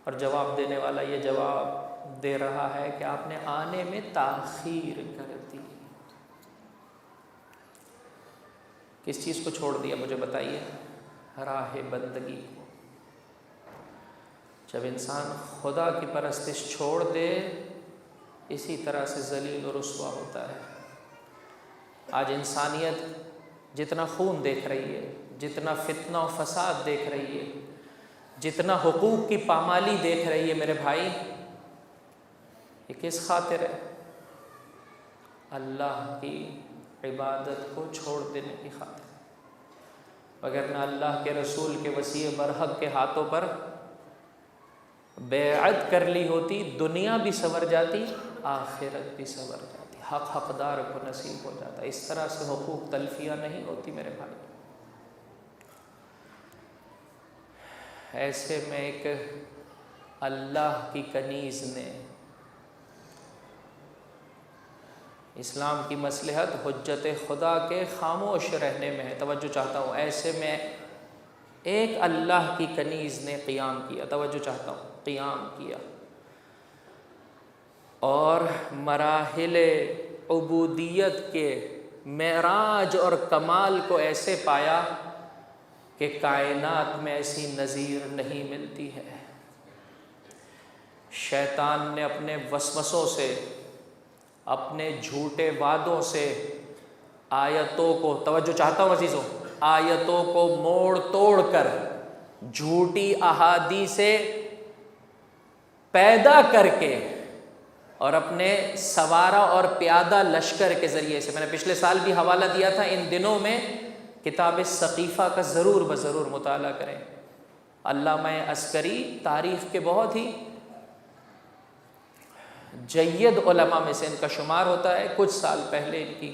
اور جواب دینے والا یہ جواب دے رہا ہے کہ آپ نے آنے میں تاخیر کر دی. کس چیز کو چھوڑ دیا مجھے بتائیے؟ راہ بندگی کو. جب انسان خدا کی پرستش چھوڑ دے اسی طرح سے ذلیل و رسوا ہوتا ہے. آج انسانیت جتنا خون دیکھ رہی ہے, جتنا فتنہ و فساد دیکھ رہی ہے, جتنا حقوق کی پامالی دیکھ رہی ہے میرے بھائی, یہ کس خاطر ہے؟ اللہ کی عبادت کو چھوڑ دینے کی خاطر. وگرنہ اللہ کے رسول کے وسیع برحق کے ہاتھوں پر بیعت کر لی ہوتی دنیا بھی سنور جاتی آخرت بھی سنور جاتی، حق حقدار کو نصیب ہو جاتا۔ اس طرح سے حقوق تلفیہ نہیں ہوتی میرے بھائی۔ ایسے میں ایک اللہ کی کنیز نے، اسلام کی مصلحت حجت خدا کے خاموش رہنے میں ہے، توجہ چاہتا ہوں، ایسے میں ایک اللہ کی کنیز نے قیام کیا، توجہ چاہتا ہوں، قیام کیا اور مراحل عبودیت کے معراج اور کمال کو ایسے پایا کہ کائنات میں ایسی نظیر نہیں ملتی ہے۔ شیطان نے اپنے وسوسوں سے، اپنے جھوٹے وعدوں سے آیتوں کو، توجہ چاہتا ہوں عزیزوں، آیتوں کو موڑ توڑ کر جھوٹی احادیث سے پیدا کر کے اور اپنے سوارا اور پیادہ لشکر کے ذریعے سے، میں نے پچھلے سال بھی حوالہ دیا تھا، ان دنوں میں کتاب ثقیفہ کا ضرور بضرور مطالعہ کریں۔ علامہ عسکری تاریخ کے بہت ہی جید علماء میں سے ان کا شمار ہوتا ہے۔ کچھ سال پہلے ان کی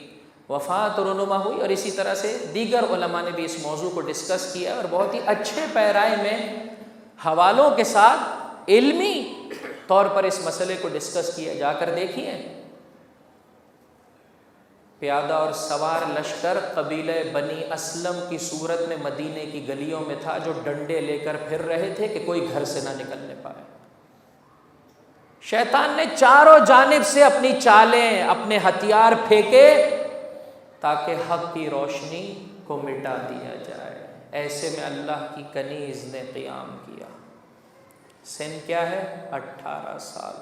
وفات اور رونما ہوئی، اور اسی طرح سے دیگر علماء نے بھی اس موضوع کو ڈسکس کیا اور بہت ہی اچھے پیرائے میں حوالوں کے ساتھ علمی طور پر اس مسئلے کو ڈسکس کیا، جا کر دیکھیے۔ پیادہ اور سوار لشکر قبیلہ بنی اسلم کی صورت میں مدینے کی گلیوں میں تھا، جو ڈنڈے لے کر پھر رہے تھے کہ کوئی گھر سے نہ نکلنے پائے۔ شیطان نے چاروں جانب سے اپنی چالیں، اپنے ہتھیار پھینکے تاکہ حق کی روشنی کو مٹا دیا جائے۔ ایسے میں اللہ کی کنیز نے قیام کیا۔ سن کیا ہے؟ 18 سال۔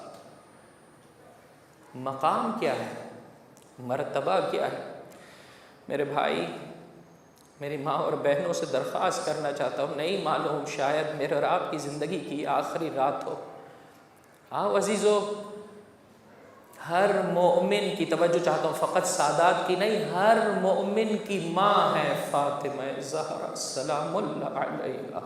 مقام کیا ہے؟ مرتبہ کیا ہے؟ میرے بھائی، میری ماں اور بہنوں سے درخواست کرنا چاہتا ہوں، نہیں معلوم شاید میرے اور آپ کی زندگی کی آخری رات ہو۔ آؤ عزیزو، ہر مومن کی، توجہ چاہتا ہوں فقط سادات کی نہیں، ہر مومن کی ماں ہے فاطمہ زہرا سلام اللہ علیہا۔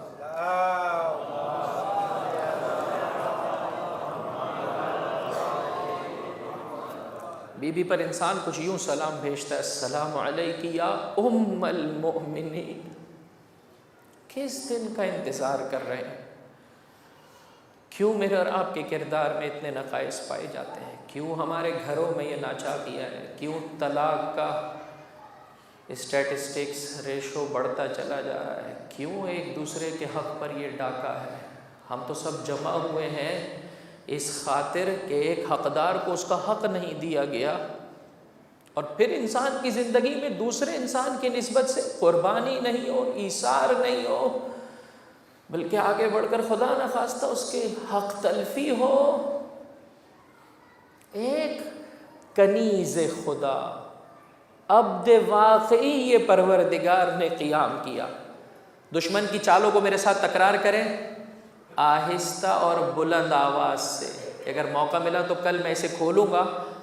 بی بی پر انسان کچھ یوں سلام بھیجتا ہے، السلام علیک یا ام المؤمنین۔ کس دن کا انتظار کر رہے ہیں؟ کیوں میرے اور آپ کے کردار میں اتنے نقائص پائے جاتے ہیں؟ کیوں ہمارے گھروں میں یہ ناچاکیاں ہے؟ کیوں طلاق کا اسٹیٹسٹکس ریشو بڑھتا چلا جا رہا ہے؟ کیوں ایک دوسرے کے حق پر یہ ڈاکہ ہے؟ ہم تو سب جمع ہوئے ہیں اس خاطر کہ ایک حقدار کو اس کا حق نہیں دیا گیا، اور پھر انسان کی زندگی میں دوسرے انسان کی نسبت سے قربانی نہیں ہو، ایثار نہیں ہو، بلکہ آگے بڑھ کر خدا نخواستہ اس کے حق تلفی ہو۔ ایک کنیز خدا، عبد واقعی یہ پروردگار نے قیام کیا۔ دشمن کی چالوں کو میرے ساتھ تکرار کریں آہستہ اور بلند آواز سے۔ اگر موقع ملا تو کل میں اسے کھولوں گا،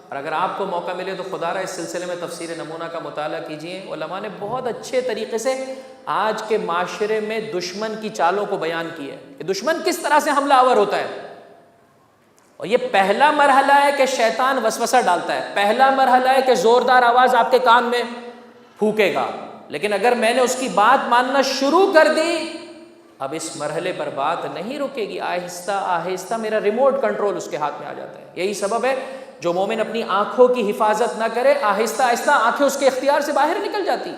اور اگر آپ کو موقع ملے تو خدا را اس سلسلے میں تفسیر نمونہ کا مطالعہ کیجئے۔ علماء نے بہت اچھے طریقے سے آج کے معاشرے میں دشمن کی چالوں کو بیان کیا ہے کہ دشمن کس طرح سے حملہ آور ہوتا ہے۔ اور یہ پہلا مرحلہ ہے کہ شیطان وسوسہ ڈالتا ہے، پہلا مرحلہ ہے کہ زوردار آواز آپ کے کان میں پھونکے گا، لیکن اگر میں نے اس کی بات ماننا شروع کر دی، اب اس مرحلے پر بات نہیں رکے گی، آہستہ آہستہ میرا ریموٹ کنٹرول اس کے ہاتھ میں آ جاتا ہے۔ یہی سبب ہے جو مومن اپنی آنکھوں کی حفاظت نہ کرے، آہستہ آہستہ آنکھیں اس کے اختیار سے باہر نکل جاتی۔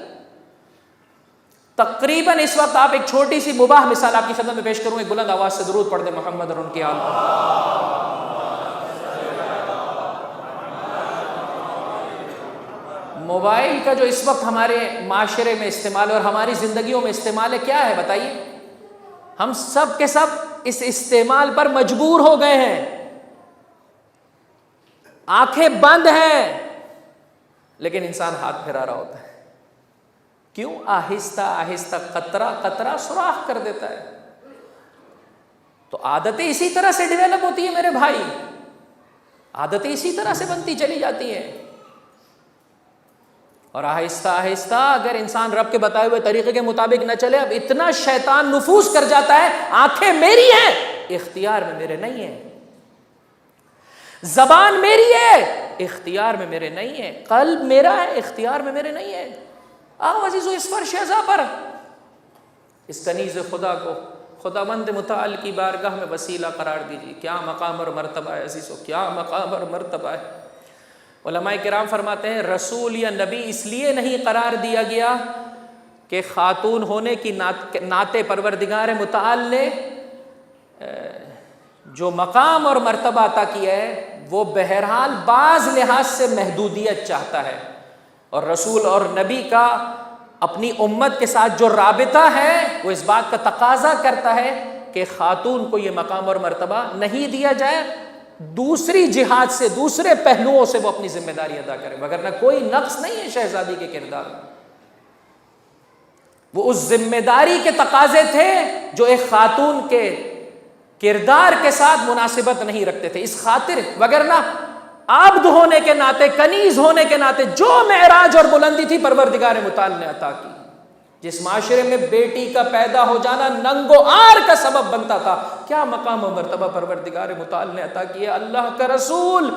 تقریباً اس وقت آپ ایک چھوٹی سی مباح مثال آپ کی خدمت میں پیش کروں، ایک بلند آواز سے درود پڑھ دیں محمد اور ان کی آل پر۔ موبائل کا جو اس وقت ہمارے معاشرے میں استعمال ہے اور ہماری زندگیوں میں استعمال ہے، کیا ہے بتائیے؟ ہم سب کے سب اس استعمال پر مجبور ہو گئے ہیں، آنکھیں بند ہیں، لیکن انسان ہاتھ پھیرا رہا ہوتا ہے۔ کیوں؟ آہستہ آہستہ قطرہ قطرہ سوراخ کر دیتا ہے۔ تو عادتیں اسی طرح سے ڈیولپ ہوتی ہیں میرے بھائی، عادتیں اسی طرح سے بنتی چلی جاتی ہیں، اور آہستہ آہستہ اگر انسان رب کے بتائے ہوئے طریقے کے مطابق نہ چلے، اب اتنا شیطان نفوذ کر جاتا ہے، آنکھیں میری ہیں اختیار میں میرے نہیں ہے، زبان میری ہے اختیار میں میرے نہیں ہے، قلب میرا ہے اختیار میں میرے نہیں ہے۔ آؤ عزیزو اس فرش ازا پر اس کنیز خدا کو خداوند متعال کی بارگاہ میں وسیلہ قرار دیجیے۔ کیا مقام اور مرتبہ ہے عزیزو، کیا مقام اور مرتبہ ہے۔ علماء کرام فرماتے ہیں رسول یا نبی اس لیے نہیں قرار دیا گیا کہ خاتون ہونے کی نعت پروردگار متعال نے جو مقام اور مرتبہ عطا کیا ہے وہ بہرحال بعض لحاظ سے محدودیت چاہتا ہے، اور رسول اور نبی کا اپنی امت کے ساتھ جو رابطہ ہے وہ اس بات کا تقاضا کرتا ہے کہ خاتون کو یہ مقام اور مرتبہ نہیں دیا جائے، دوسری جہات سے دوسرے پہلوؤں سے وہ اپنی ذمہ داری ادا کرے، وگرنہ کوئی نقص نہیں ہے شہزادی کے کردار میں۔ وہ اس ذمہ داری کے تقاضے تھے جو ایک خاتون کے کردار کے ساتھ مناسبت نہیں رکھتے تھے، اس خاطر وگرنہ عبد ہونے کے ناطے، کنیز ہونے کے ناطے جو معراج اور بلندی تھی پروردگار متعال نے عطا کی۔ جس معاشرے میں بیٹی کا پیدا ہو جانا ننگ و عار کا سبب بنتا تھا، کیا مقام و مرتبہ پروردگار متعال نے عطا کیا۔ اللہ کا رسول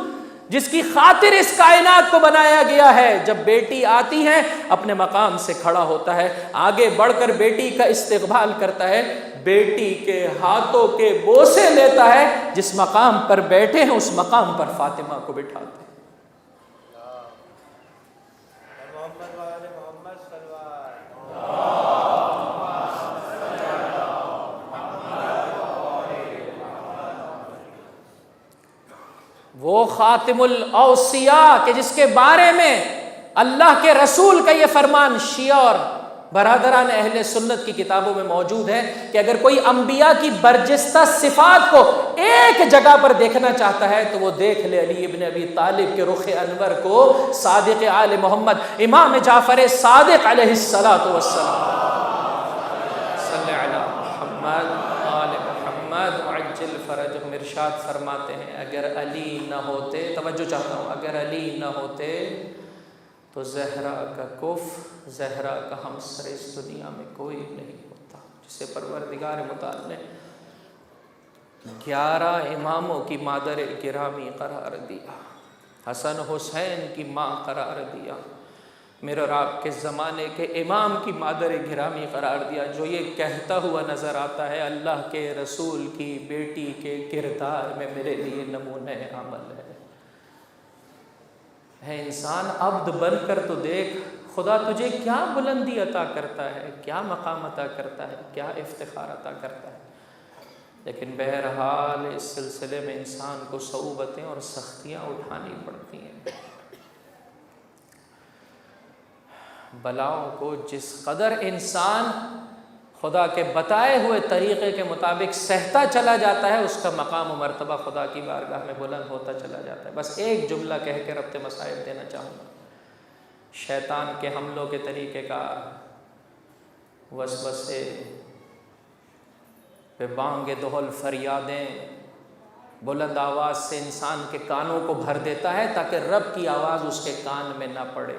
جس کی خاطر اس کائنات کو بنایا گیا ہے، جب بیٹی آتی ہے اپنے مقام سے کھڑا ہوتا ہے، آگے بڑھ کر بیٹی کا استقبال کرتا ہے، بیٹی کے ہاتھوں کے بوسے لیتا ہے، جس مقام پر بیٹھے ہیں اس مقام پر فاطمہ کو بٹھاتے ہیں۔ محمد وعلى محمد صلی اللہ وہ خاتم الاوصیاء کہ جس کے بارے میں اللہ کے رسول کا یہ فرمان شیعہ اور برادران اہل سنت کی کتابوں میں موجود ہے کہ اگر کوئی انبیاء کی برجستہ صفات کو ایک جگہ پر دیکھنا چاہتا ہے تو وہ دیکھ لے علی ابن ابی طالب کے رخ انور کو، صادق آل محمد امام جعفر صادق علیہ السلام۔ صلی علی محمد آل محمد وعجل فرجہم۔ ارشاد فرماتے ہیں اگر علی نہ ہوتے، توجہ چاہتا ہوں، اگر علی نہ ہوتے تو زہرا کا کف، زہرا کا ہمسر اس دنیا میں کوئی نہیں ہوتا، جسے پروردگار متعال نے 11 اماموں کی مادر گرامی قرار دیا، حسن حسین کی ماں قرار دیا، میرے اور آپ کے زمانے کے امام کی مادر گرامی قرار دیا، جو یہ کہتا ہوا نظر آتا ہے اللہ کے رسول کی بیٹی کے کردار میں میرے لیے نمونہ عمل ہے انسان عبد بن کر تو دیکھ خدا تجھے کیا بلندی عطا کرتا ہے، کیا مقام عطا کرتا ہے، کیا افتخار عطا کرتا ہے۔ لیکن بہرحال اس سلسلے میں انسان کو صعوبتیں اور سختیاں اٹھانی پڑتی ہیں، بلاؤں کو جس قدر انسان خدا کے بتائے ہوئے طریقے کے مطابق سہتا چلا جاتا ہے، اس کا مقام و مرتبہ خدا کی بارگاہ میں بلند ہوتا چلا جاتا ہے۔ بس ایک جملہ کہہ کے ربط مسائل دینا چاہوں گا۔ شیطان کے حملوں کے طریقے کار، وسوسے، پہ بانگ دہل فریادیں بلند آواز سے انسان کے کانوں کو بھر دیتا ہے تاکہ رب کی آواز اس کے کان میں نہ پڑے۔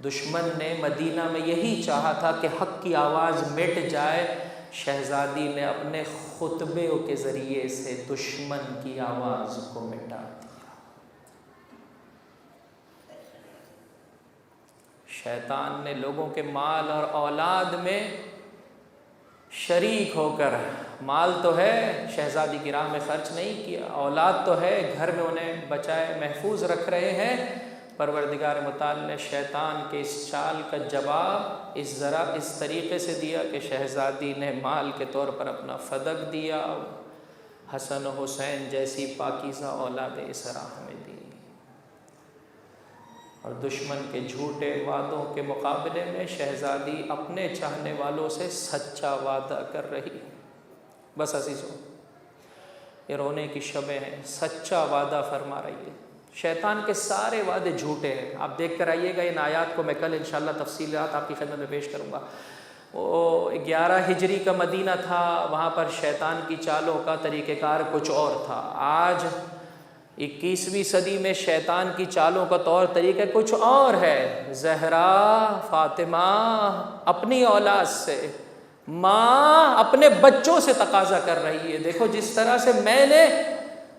دشمن نے مدینہ میں یہی چاہا تھا کہ حق کی آواز مٹ جائے، شہزادی نے اپنے خطبے کے ذریعے سے دشمن کی آواز کو مٹا دیا۔ شیطان نے لوگوں کے مال اور اولاد میں شریک ہو کر، مال تو ہے شہزادی کی راہ میں خرچ نہیں کیا، اولاد تو ہے گھر میں انہیں بچائے محفوظ رکھ رہے ہیں، پروردگار متعال نے شیطان کے اس چال کا جواب اس طریقے سے دیا کہ شہزادی نے مال کے طور پر اپنا فدق دیا، حسن و حسین جیسی پاکیزہ اولاد اس راہ میں دی، اور دشمن کے جھوٹے وعدوں کے مقابلے میں شہزادی اپنے چاہنے والوں سے سچا وعدہ کر رہی۔ بس عزیزو، یہ رونے کی شبیں ہیں، سچا وعدہ فرما رہی ہے۔ شیطان کے سارے وعدے جھوٹے ہیں، آپ دیکھ کر آئیے گا، ان آیات کو میں کل انشاءاللہ تفصیلات آپ کی خدمت میں پیش کروں گا۔ وہ 11 ہجری کا مدینہ تھا، وہاں پر شیطان کی چالوں کا طریقہ کار کچھ اور تھا۔ آج 21ویں صدی میں شیطان کی چالوں کا طور طریقہ کچھ اور ہے۔ زہرا، فاطمہ اپنی اولاد سے ماں اپنے بچوں سے تقاضا کر رہی ہے، دیکھو جس طرح سے میں نے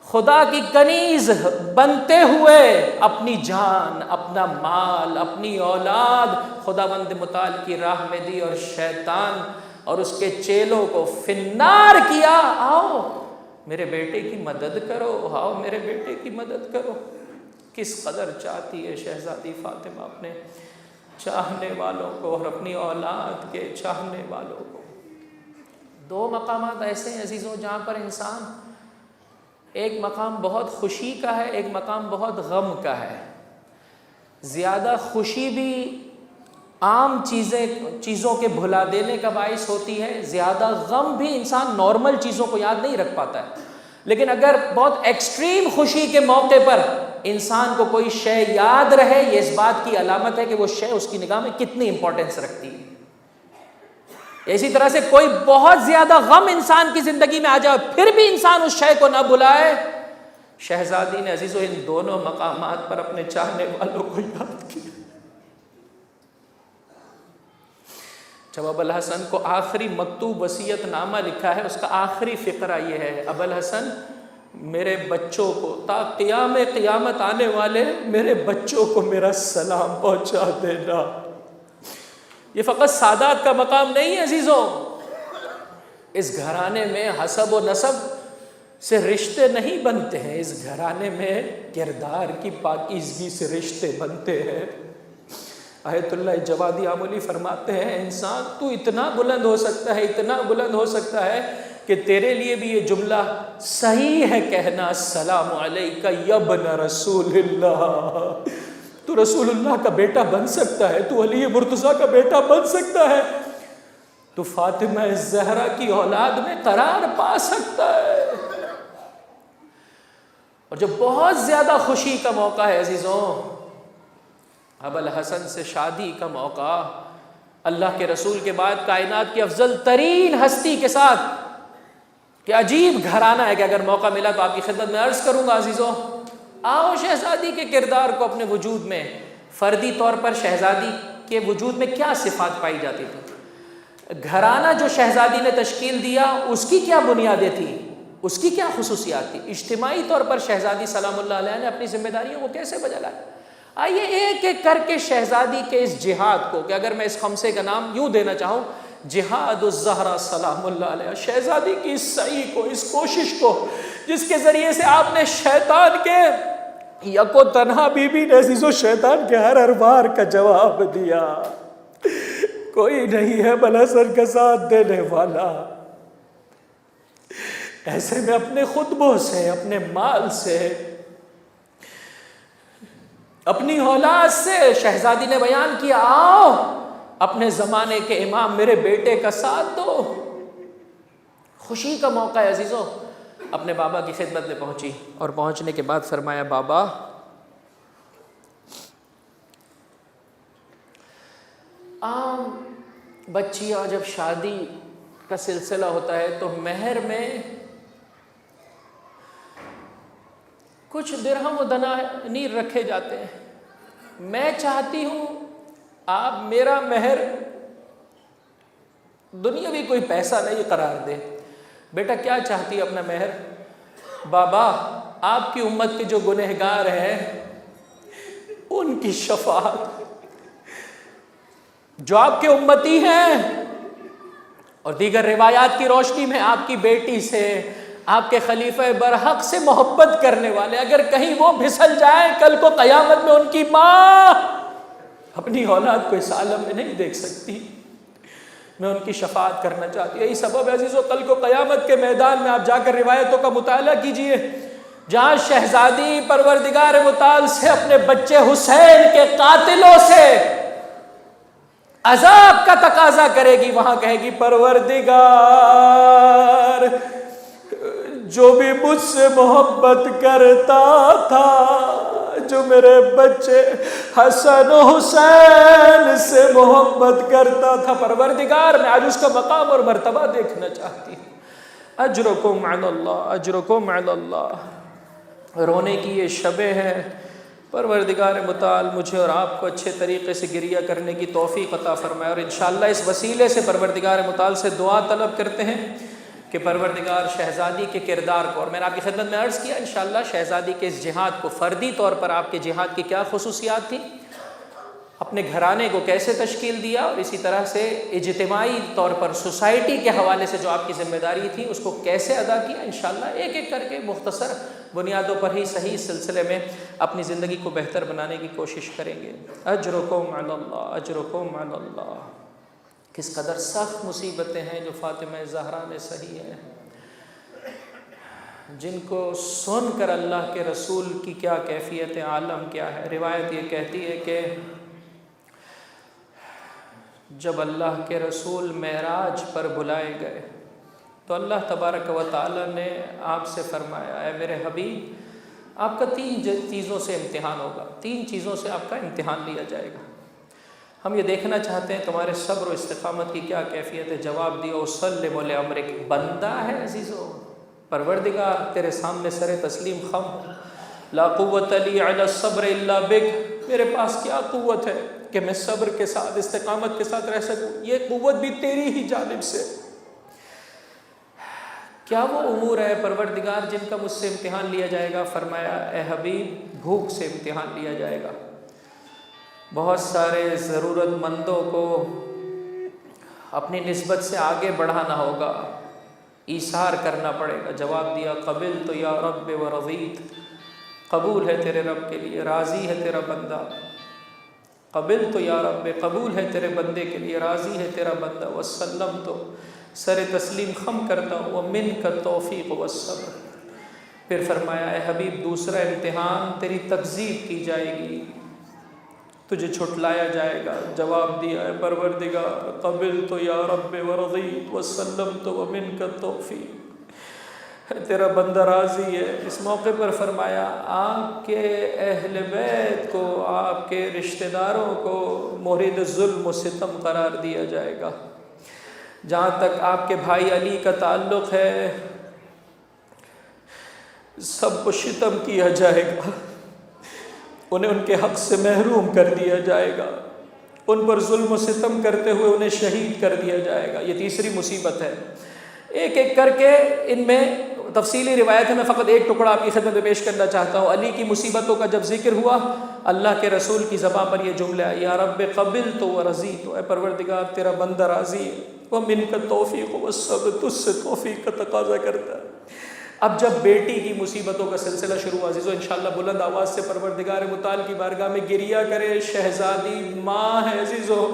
خدا کی کنیز بنتے ہوئے اپنی جان، اپنا مال، اپنی اولاد خداوند متعال کی راہ میں دی، اور شیطان اور اس کے چیلوں کو فنار کیا، آؤ میرے بیٹے کی مدد کرو، آؤ میرے بیٹے کی مدد کرو۔ کس قدر چاہتی ہے شہزادی فاطمہ اپنے چاہنے والوں کو اور اپنی اولاد کے چاہنے والوں کو۔ دو مقامات ایسے ہیں عزیزوں جہاں پر انسان، ایک مقام بہت خوشی کا ہے، ایک مقام بہت غم کا ہے۔ زیادہ خوشی بھی عام چیزوں کے بھلا دینے کا باعث ہوتی ہے، زیادہ غم بھی انسان نارمل چیزوں کو یاد نہیں رکھ پاتا ہے، لیکن اگر بہت ایکسٹریم خوشی کے موقع پر انسان کو کوئی شے یاد رہے، یہ اس بات کی علامت ہے کہ وہ شے اس کی نگاہ میں کتنی امپورٹنس رکھتی ہے۔ اسی طرح سے کوئی بہت زیادہ غم انسان کی زندگی میں آ جائے پھر بھی انسان اس شے کو نہ بلائے۔ شہزادی نے عزیزو ان دونوں مقامات پر اپنے چاہنے والوں کو یاد کیا۔ جب ابوالحسن کو آخری مکتوب وصیت نامہ لکھا ہے، اس کا آخری فقرہ یہ ہے، ابوالحسن میرے بچوں کو تا قیامت آنے والے میرے بچوں کو میرا سلام پہنچا دینا۔ یہ فقط سادات کا مقام نہیں ہے عزیزوں، اس گھرانے میں حسب و نسب سے رشتے نہیں بنتے ہیں، اس گھرانے میں کردار کی پاکیزگی سے رشتے بنتے ہیں۔ آیت اللہ جوادی آملی فرماتے ہیں، انسان تو اتنا بلند ہو سکتا ہے، اتنا بلند ہو سکتا ہے کہ تیرے لیے بھی یہ جملہ صحیح ہے کہنا، السلام علیکہ یا ابن رسول اللہ، تو رسول اللہ کا بیٹا بن سکتا ہے، تو علی مرتضیٰ کا بیٹا بن سکتا ہے، تو فاطمہ زہرا کی اولاد میں قرار پا سکتا ہے۔ اور جب بہت زیادہ خوشی کا موقع ہے عزیزوں، ابوالحسن سے شادی کا موقع، اللہ کے رسول کے بعد کائنات کی افضل ترین ہستی کے ساتھ، کہ عجیب گھرانہ ہے کہ اگر موقع ملا تو آپ کی خدمت میں عرض کروں گا عزیزوں، آؤ شہزادی کے کردار کو اپنے وجود میں، فردی طور پر شہزادی کے وجود میں کیا صفات پائی جاتی تھی، گھرانہ جو شہزادی نے تشکیل دیا اس کی کیا بنیادیں تھیں، اس کی کیا خصوصیات تھی، اجتماعی طور پر شہزادی سلام اللہ علیہ نے اپنی ذمہ داریوں کو کیسے بجا لایا۔ آئیے ایک ایک کر کے شہزادی کے اس جہاد کو، کہ اگر میں اس خمسے کا نام یوں دینا چاہوں، جہاد الزہرا سلام اللہ علیہ، شہزادی کی اس سعی کو، اس کوشش کو، جس کے ذریعے سے آپ نے شیطان کے یکو تنہا بی بی نے عزیزو شیطان کے ہر وار کا جواب دیا، کوئی نہیں ہے ابوالحسن کا ساتھ دینے والا، ایسے میں اپنے خطبوں سے، اپنے مال سے، اپنی اولاد سے شہزادی نے بیان کیا، آؤ اپنے زمانے کے امام میرے بیٹے کا ساتھ دو۔ خوشی کا موقع ہے عزیزو، اپنے بابا کی خدمت میں پہنچی، اور پہنچنے کے بعد فرمایا، بابا عام بچیاں جب شادی کا سلسلہ ہوتا ہے تو مہر میں کچھ درہم و دنانیر رکھے جاتے ہیں، میں چاہتی ہوں آپ میرا مہر دنیاوی کوئی پیسہ نہیں قرار دے۔ بیٹا کیا چاہتی ہے اپنا مہر؟ بابا آپ کی امت کے جو گنہگار ہیں ان کی شفاعت، جو آپ کے امتی ہیں، اور دیگر روایات کی روشنی میں آپ کی بیٹی سے، آپ کے خلیفہ برحق سے محبت کرنے والے، اگر کہیں وہ پھسل جائیں کل کو قیامت میں ان کی ماں اپنی اولاد کو اس عالم میں نہیں دیکھ سکتی، میں ان کی شفاعت کرنا چاہتی ہوں۔ یہی سبب ہے عزیزو، کل کو قیامت کے میدان میں آپ جا کر روایتوں کا مطالعہ کیجئے، جہاں شہزادی پروردگار متعال سے اپنے بچے حسین کے قاتلوں سے عذاب کا تقاضا کرے گی، وہاں کہے گی، پروردگار جو بھی مجھ سے محبت کرتا تھا، جو میرے بچے حسن و حسین سے محبت کرتا تھا، پروردگار میں آج اس کا مقام اور مرتبہ دیکھنا چاہتی ہوں۔ اجرکم علی اللہ، اجرکم علی اللہ۔ رونے کی یہ شبیں ہیں پروردگار متعال مجھے اور آپ کو اچھے طریقے سے گریہ کرنے کی توفیق عطا فرمائے، اور انشاءاللہ اس وسیلے سے پروردگار متعال سے دعا طلب کرتے ہیں کہ پروردگار شہزادی کے کردار کو، اور میں نے آپ کی خدمت میں عرض کیا انشاءاللہ شہزادی کے اس جہاد کو، فردی طور پر آپ کے جہاد کی کیا خصوصیات تھیں، اپنے گھرانے کو کیسے تشکیل دیا، اور اسی طرح سے اجتماعی طور پر سوسائٹی کے حوالے سے جو آپ کی ذمہ داری تھی اس کو کیسے ادا کیا، انشاءاللہ ایک ایک کر کے مختصر بنیادوں پر ہی صحیح سلسلے میں اپنی زندگی کو بہتر بنانے کی کوشش کریں گے۔ اجرکم علی اللہ، اجرکم علی اللہ۔ کس قدر سخت مصیبتیں ہیں جو فاطمہ زہرا نے سہی ہیں، جن کو سن کر اللہ کے رسول کی کیا کیفیت عالم کیا ہے۔ روایت یہ کہتی ہے کہ جب اللہ کے رسول معراج پر بلائے گئے تو اللہ تبارک و تعالی نے آپ سے فرمایا، اے میرے حبیب آپ کا 3 چیزوں سے امتحان ہوگا، 3 چیزوں سے آپ کا امتحان لیا جائے گا۔ ہم یہ دیکھنا چاہتے ہیں تمہارے صبر و استقامت کی کیا کیفیت ہے۔ جواب دیا وسلم لامرک، بندہ ہے عزیزو، پروردگار تیرے سامنے سر تسلیم خم، لا قوت لی علی الصبر الا بک، میرے پاس کیا قوت ہے کہ میں صبر کے ساتھ استقامت کے ساتھ رہ سکوں، یہ قوت بھی تیری ہی جانب سے۔ کیا وہ امور ہے پروردگار جن کا مجھ سے امتحان لیا جائے گا؟ فرمایا اے حبیب بھوک سے امتحان لیا جائے گا، بہت سارے ضرورت مندوں کو اپنی نسبت سے آگے بڑھانا ہوگا، ایثار کرنا پڑے گا۔ جواب دیا قبلت یا رب و رضیت، قبول ہے تیرے رب کے لیے، راضی ہے تیرا بندہ۔ قبلت یا رب، قبول ہے تیرے بندے کے لیے، راضی ہے تیرا بندہ۔ وسلم تو سر تسلیم خم کرتا ہوں، ومنک التوفیق والصبر۔ پھر فرمایا اے حبیب دوسرا امتحان تیری تکذیب کی جائے گی، تجھے جھٹلایا جائے گا۔ جواب دیا اے پروردگار قبلت یا رب ورضیت وسلمت ومنک التوفیق، تیرا بندہ راضی ہے۔ اس موقع پر فرمایا آپ کے اہل بیت کو، آپ کے رشتہ داروں کو مورد ظلم و ستم قرار دیا جائے گا۔ جہاں تک آپ کے بھائی علی کا تعلق ہے سب کو شتم کیا جائے گا، انہیں ان کے حق سے محروم کر دیا جائے گا، ان پر ظلم و ستم کرتے ہوئے انہیں شہید کر دیا جائے گا۔ یہ تیسری مصیبت ہے۔ ایک ایک کر کے ان میں تفصیلی روایت ہے، میں فقط ایک ٹکڑا آپ کی خدمت میں پیش کرنا چاہتا ہوں۔ علی کی مصیبتوں کا جب ذکر ہوا اللہ کے رسول کی زبان پر یہ جملہ ہے یا رب قبلت ورضیت، اے پروردگار تیرا بندہ راضی ہے، ومنک التوفیق والصبر، تجھ سے توفیق کا تقاضا کرتا ہے۔ اب جب بیٹی کی مصیبتوں کا سلسلہ شروع ہوا عزیزو، انشاءاللہ بلند آواز سے پروردگار متعال کی بارگاہ میں گریہ کرے۔ شہزادی ماں ہے عزیزو،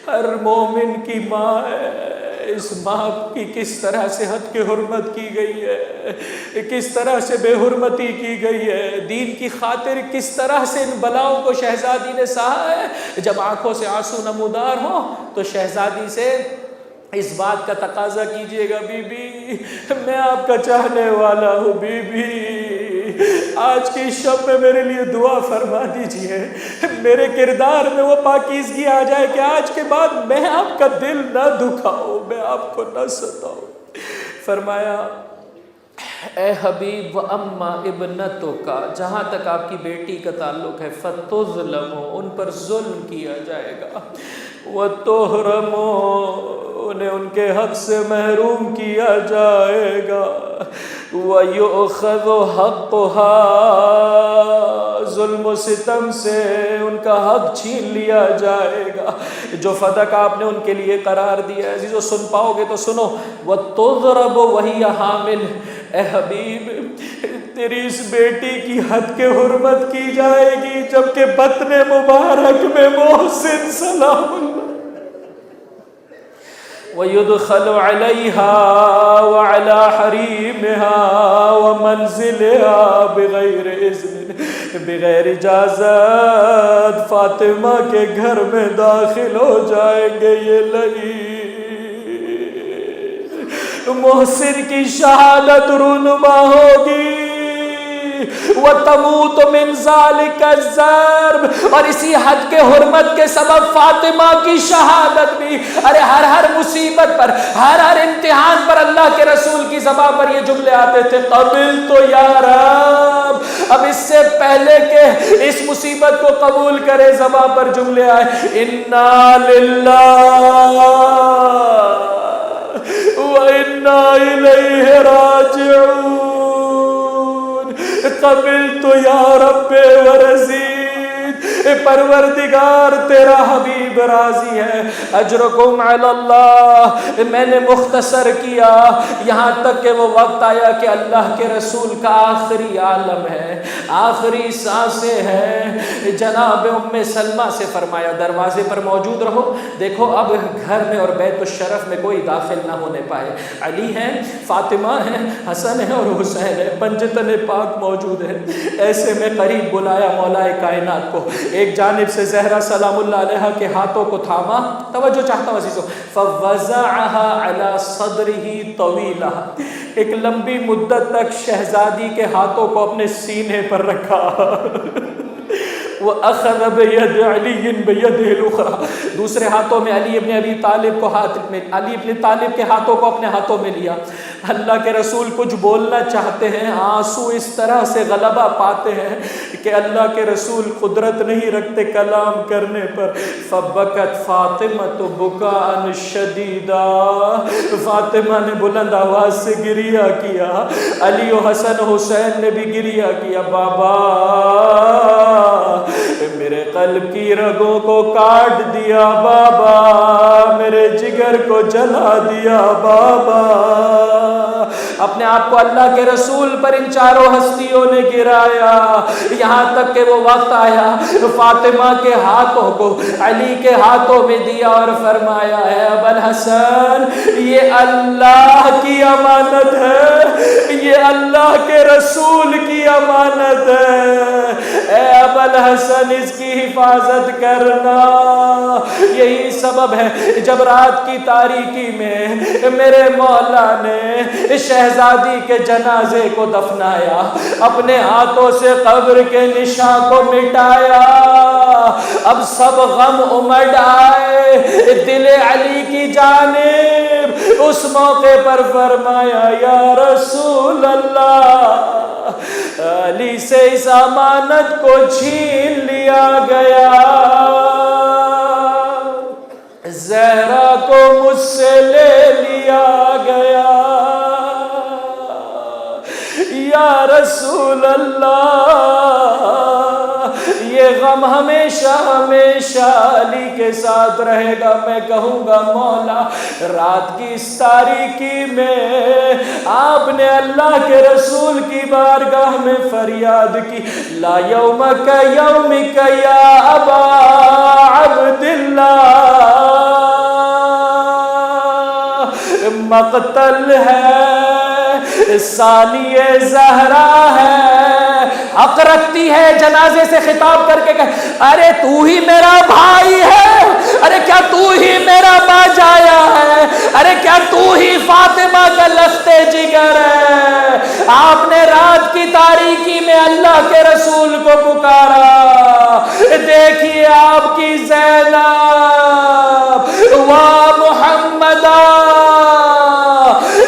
ہر مومن کی ماں ہے۔ اس ماں کی کس طرح سے حد کی حرمت کی گئی ہے، کس طرح سے بے حرمتی کی گئی ہے، دین کی خاطر کس طرح سے ان بلاؤں کو شہزادی نے سہا ہے۔ جب آنکھوں سے آنسو نمودار ہوں تو شہزادی سے اس بات کا تقاضا کیجئے گا بی بی میں آپ کا چاہنے والا ہوں، بی بی آج کی شب میں میرے لیے دعا فرما دیجئے، میرے کردار میں وہ پاکیزگی آ جائے کہ آج کے بعد میں آپ کا دل نہ دکھاؤں، میں آپ کو نہ ستاؤں۔ فرمایا اے حبیب وَأَمَّا ابْنَتُكَ، جہاں تک آپ کی بیٹی کا تعلق ہے فَتُظْلَمُ، ان پر ظلم کیا جائے گا، وَتُحْرَمُ، انہیں ان کے حق سے محروم کیا جائے گا، وَيُؤْخَذُ حَقُّهَا، ظلم و ستم سے ان کا حق چھین لیا جائے گا، جو فدق آپ نے ان کے لیے قرار دیا ہے۔ عزیزو سن پاؤ گے تو سنو، وَتُضْرَبُ وَهِيَ حَامِلٌ، اے حبیب تیری اس بیٹی کی حد کے حرمت کی جائے گی جبکہ بطن مبارک میں محسن سلام اللہ وَيُدْخَلُ عَلَيْهَا وَعَلَى حَرِيمِهَا وَمَنزِلِهَا بِغَيْرِ اذن، بغیر اجازت فاطمہ کے گھر میں داخل ہو جائیں گے یہ لئی۔ محسن کی شہادت رونما ہوگی، وَتَمُوتُ مِنْ ذَلِكَ الضَّرْبِ، اور اسی حد کے حرمت کے سبب فاطمہ کی شہادت بھی۔ ارے ہر مصیبت پر، ہر امتحان پر اللہ کے رسول کی زبان پر یہ جملے آتے تھے قبلت یا رب، اب اس سے پہلے کہ اس مصیبت کو قبول کرے زباں پر جملے آئے انا للہ وَإِنَّا إِلَيْهِ رَاجِعُونَ قبلت یا رب ورزید پروردگار تیرا حبیب راضی ہے اجرکم علی اللہ میں نے مختصر کیا یہاں تک کہ وہ وقت آیا کہ اللہ کے رسول کا آخری عالم ہے آخری سانسیں ہیں جناب ام سلمہ سے فرمایا دروازے پر موجود رہو دیکھو اب گھر میں اور بیت الشرف میں کوئی داخل نہ ہونے پائے علی ہیں فاطمہ ہیں حسن ہے اور حسین ہے پنجتن پاک موجود ہے ایسے میں قریب بلایا مولا کائنات کو ایک جانب سے زہرا سلام اللہ علیہ کے ہاتھوں کو تھاما توجہ چاہتا ہوں عزیزو فوزعها على صدره طویلہ ایک لمبی مدت تک شہزادی کے ہاتھوں کو اپنے سینے پر رکھا وَأَخَذَ بِيَدِ عَلِيٍّ بِيَدِهِ الْأُخْرَى دوسرے ہاتھوں میں علی ابن ابی طالب کو علی ابن طالب کے ہاتھوں کو اپنے ہاتھوں میں لیا اللہ کے رسول کچھ بولنا چاہتے ہیں آنسو اس طرح سے غلبہ پاتے ہیں کہ اللہ کے رسول قدرت نہیں رکھتے کلام کرنے پر فَبَكَتْ فَاطِمَةُ بُكَاءً شَدِيدًا فاطمہ نے بلند آواز سے گریہ کیا علی و حسن حسین نے بھی گریہ کیا بابا میرے قلب کی رگوں کو کاٹ دیا بابا میرے جگر کو جلا دیا بابا اپنے آپ کو اللہ کے رسول پر ان چاروں ہستیوں نے گرایا یہاں تک کہ وہ وقت آیا فاطمہ کے ہاتھوں کو علی کے ہاتھوں میں دیا اور فرمایا ہے ابو الحسن یہ اللہ کی امانت ہے یہ اللہ کے رسول کی امانت ہے اے ابو الحسن اس کی حفاظت کرنا یہی سبب ہے جب رات کی تاریکی میں میرے مولا نے شہزادی کے جنازے کو دفنایا اپنے ہاتھوں سے قبر کے نشان کو مٹایا اب سب غم امڈ آئے دل علی کی جانب اس موقع پر فرمایا یا رسول اللہ علی سے اس امانت کو چھین لیا گیا زہرا کو مجھ سے لے لیا گیا یا رسول اللہ یہ غم ہمیشہ ہمیشہ علی کے ساتھ رہے گا میں کہوں گا مولا رات کی اس تاریکی میں آپ نے اللہ کے رسول کی بارگاہ میں فریاد کی لا یومک یومک یا ابا عبداللہ مقتل ہے ثانی زہرا ہے حق رکھتی ہے جنازے سے خطاب کر کے کہ ارے تو ہی میرا بھائی ہے ارے کیا تو ہی میرا باجایا ہے ارے کیا تو ہی فاطمہ کا لخت جگر ہے آپ نے رات کی تاریکی میں اللہ کے رسول کو پکارا دیکھیے آپ کی زینب وا محمد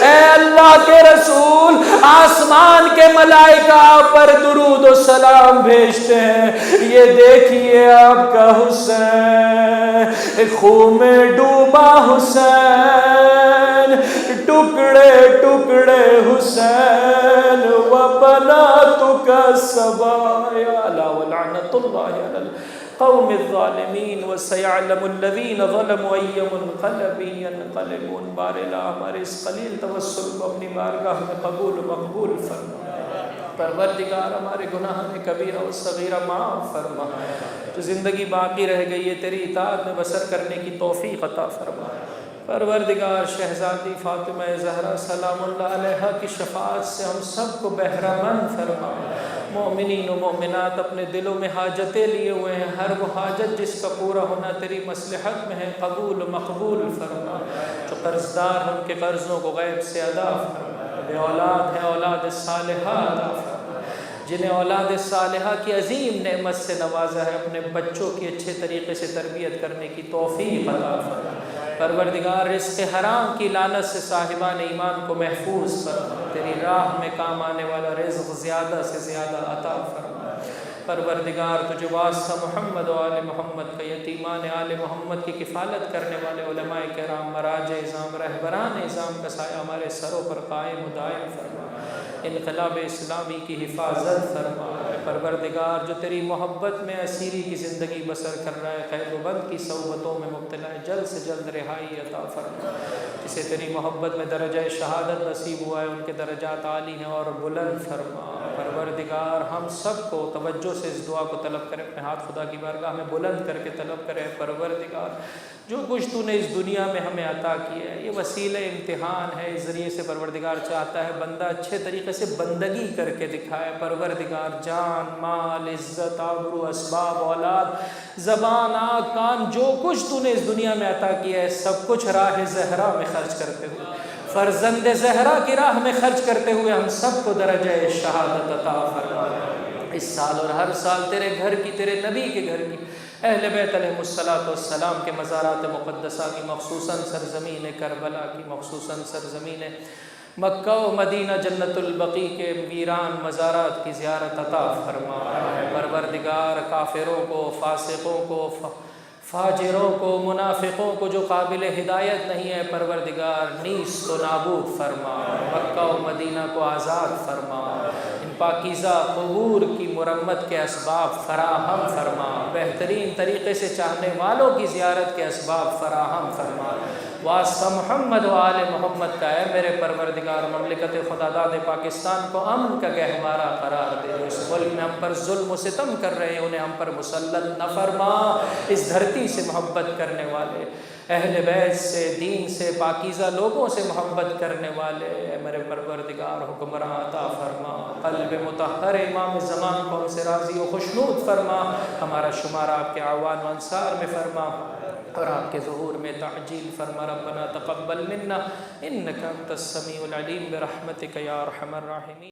اے اللہ کے رسول آسمان کے ملائکہ پر درود و سلام بھیجتے ہیں یہ دیکھیے آپ کا حسین خون میں ڈوبا حسین ٹکڑے ٹکڑے حسین وبناتک سبایا لا ولعنت اللہ علی القوم الظالمین وسيعلم الذین ظلموا أي منقلب ينقلبون بار الہ ہمارے اس قلیل توسل کو اپنی بارگاہ میں قبول و مقبول فرما پروردگار ہمارے گناہ میں کبیرہ و صغیرہ معاف فرما جو زندگی باقی رہ گئی ہے تیری اطاعت میں بسر کرنے کی توفیق عطا فرما پروردگار شہزادی فاطمہ زہرا سلام اللہ علیہ کی شفاعت سے ہم سب کو بہرہ مند فرما مومنین و مومنات اپنے دلوں میں حاجتیں لیے ہوئے ہیں ہر وہ حاجت جس کا پورا ہونا تیری مصلحت میں ہے قبول و مقبول فرما جو قرضدار ہم کے قرضوں کو غیب سے ادا فرما بے اولاد ہے اولاد صالحہ عطا فرما جنہیں اولاد صالحہ کی عظیم نعمت سے نوازا ہے، اپنے بچوں کی اچھے طریقے سے تربیت کرنے کی توفیق عطا فرما۔ پروردگار رزق حرام کی لعنت سے صاحبان ایمان کو محفوظ فرما، تیری راہ میں کام آنے والا رزق زیادہ سے زیادہ عطا فرما۔ پروردگار تجھے واسطہ محمد و آل محمد کا، یتیمان آل محمد کی کفالت کرنے والے علماء کرام، مراجع اعظام، رہبران اعظام کا سایہ ہمارے سروں پر قائم و دائم فرما۔ انقلاب اسلامی کی حفاظت فرما۔ پروردگار جو تیری محبت میں اسیری کی زندگی بسر کر رہا ہے، خیر و بند کی صحبتوں میں مبتلا ہے، جلد سے جلد رہائی عطا فرما۔ جسے تیری محبت میں درجہ شہادت نصیب ہوا ہے، ان کے درجات عالی ہیں اور بلند فرما۔ پروردگار ہم سب کو توجہ سے اس دعا کو طلب کرے، اپنے ہاتھ خدا کی بارگاہ میں بلند کر کے طلب کرے۔ پروردگار جو کچھ تو نے اس دنیا میں ہمیں عطا کیا ہے، یہ وسیلہ امتحان ہے، اس ذریعے سے پروردگار چاہتا ہے بندہ اچھے طریقے سے بندگی کر کے دکھائے۔ پروردگار جان، مال، عزت، آبرو، اسباب، اولاد، زبان، آنکھ، کان، جو کچھ تو نے اس دنیا میں عطا کیا ہے، سب کچھ راہ زہرا میں خرچ کرتے ہوئے، فرزند زہرا کی راہ میں خرچ کرتے ہوئے ہم سب کو درجہ شہادت عطا فرما۔ اس سال اور ہر سال تیرے گھر کی، تیرے نبی کے گھر کی، اہل بیت علیہ السلام کے مزارات مقدسہ کی، خصوصاً سرزمین کربلا کی، خصوصاً سرزمین مکہ و مدینہ جنت البقیع کے ویران مزارات کی زیارت عطا فرما۔ پروردگار کافروں کو، فاسقوں کو، فاجروں کو، منافقوں کو جو قابل ہدایت نہیں ہے، پروردگار نیست و نابود فرما۔ مکہ و مدینہ کو آزاد فرما، ان پاکیزہ قبور کی مرمت کے اسباب فراہم فرما، بہترین طریقے سے چاہنے والوں کی زیارت کے اسباب فراہم فرما۔ واسطہ محمد و آل محمد کا ہے میرے پروردگار، مملکت خداداد پاکستان کو امن کا گہوارہ قرار دے۔ اس ملک میں ہم پر ظلم و ستم کر رہے ہیں، انہیں ہم پر مسلط نہ فرما۔ اس دھرتی سے محبت کرنے والے، اہل بیت سے، دین سے، پاکیزہ لوگوں سے محبت کرنے والے اے میرے پروردگار حکمراں عطا فرما۔ قلب مطہر امام زمان کو ہم سے راضی و خوشنود فرما۔ ہمارا شمار آپ کے اعوان و انصار میں فرما اور آپ کے ظہور میں تعجیل فرما۔ ربنا تقبل منا انک انت السمیع العلیم برحمتک یا ارحم الراحمین۔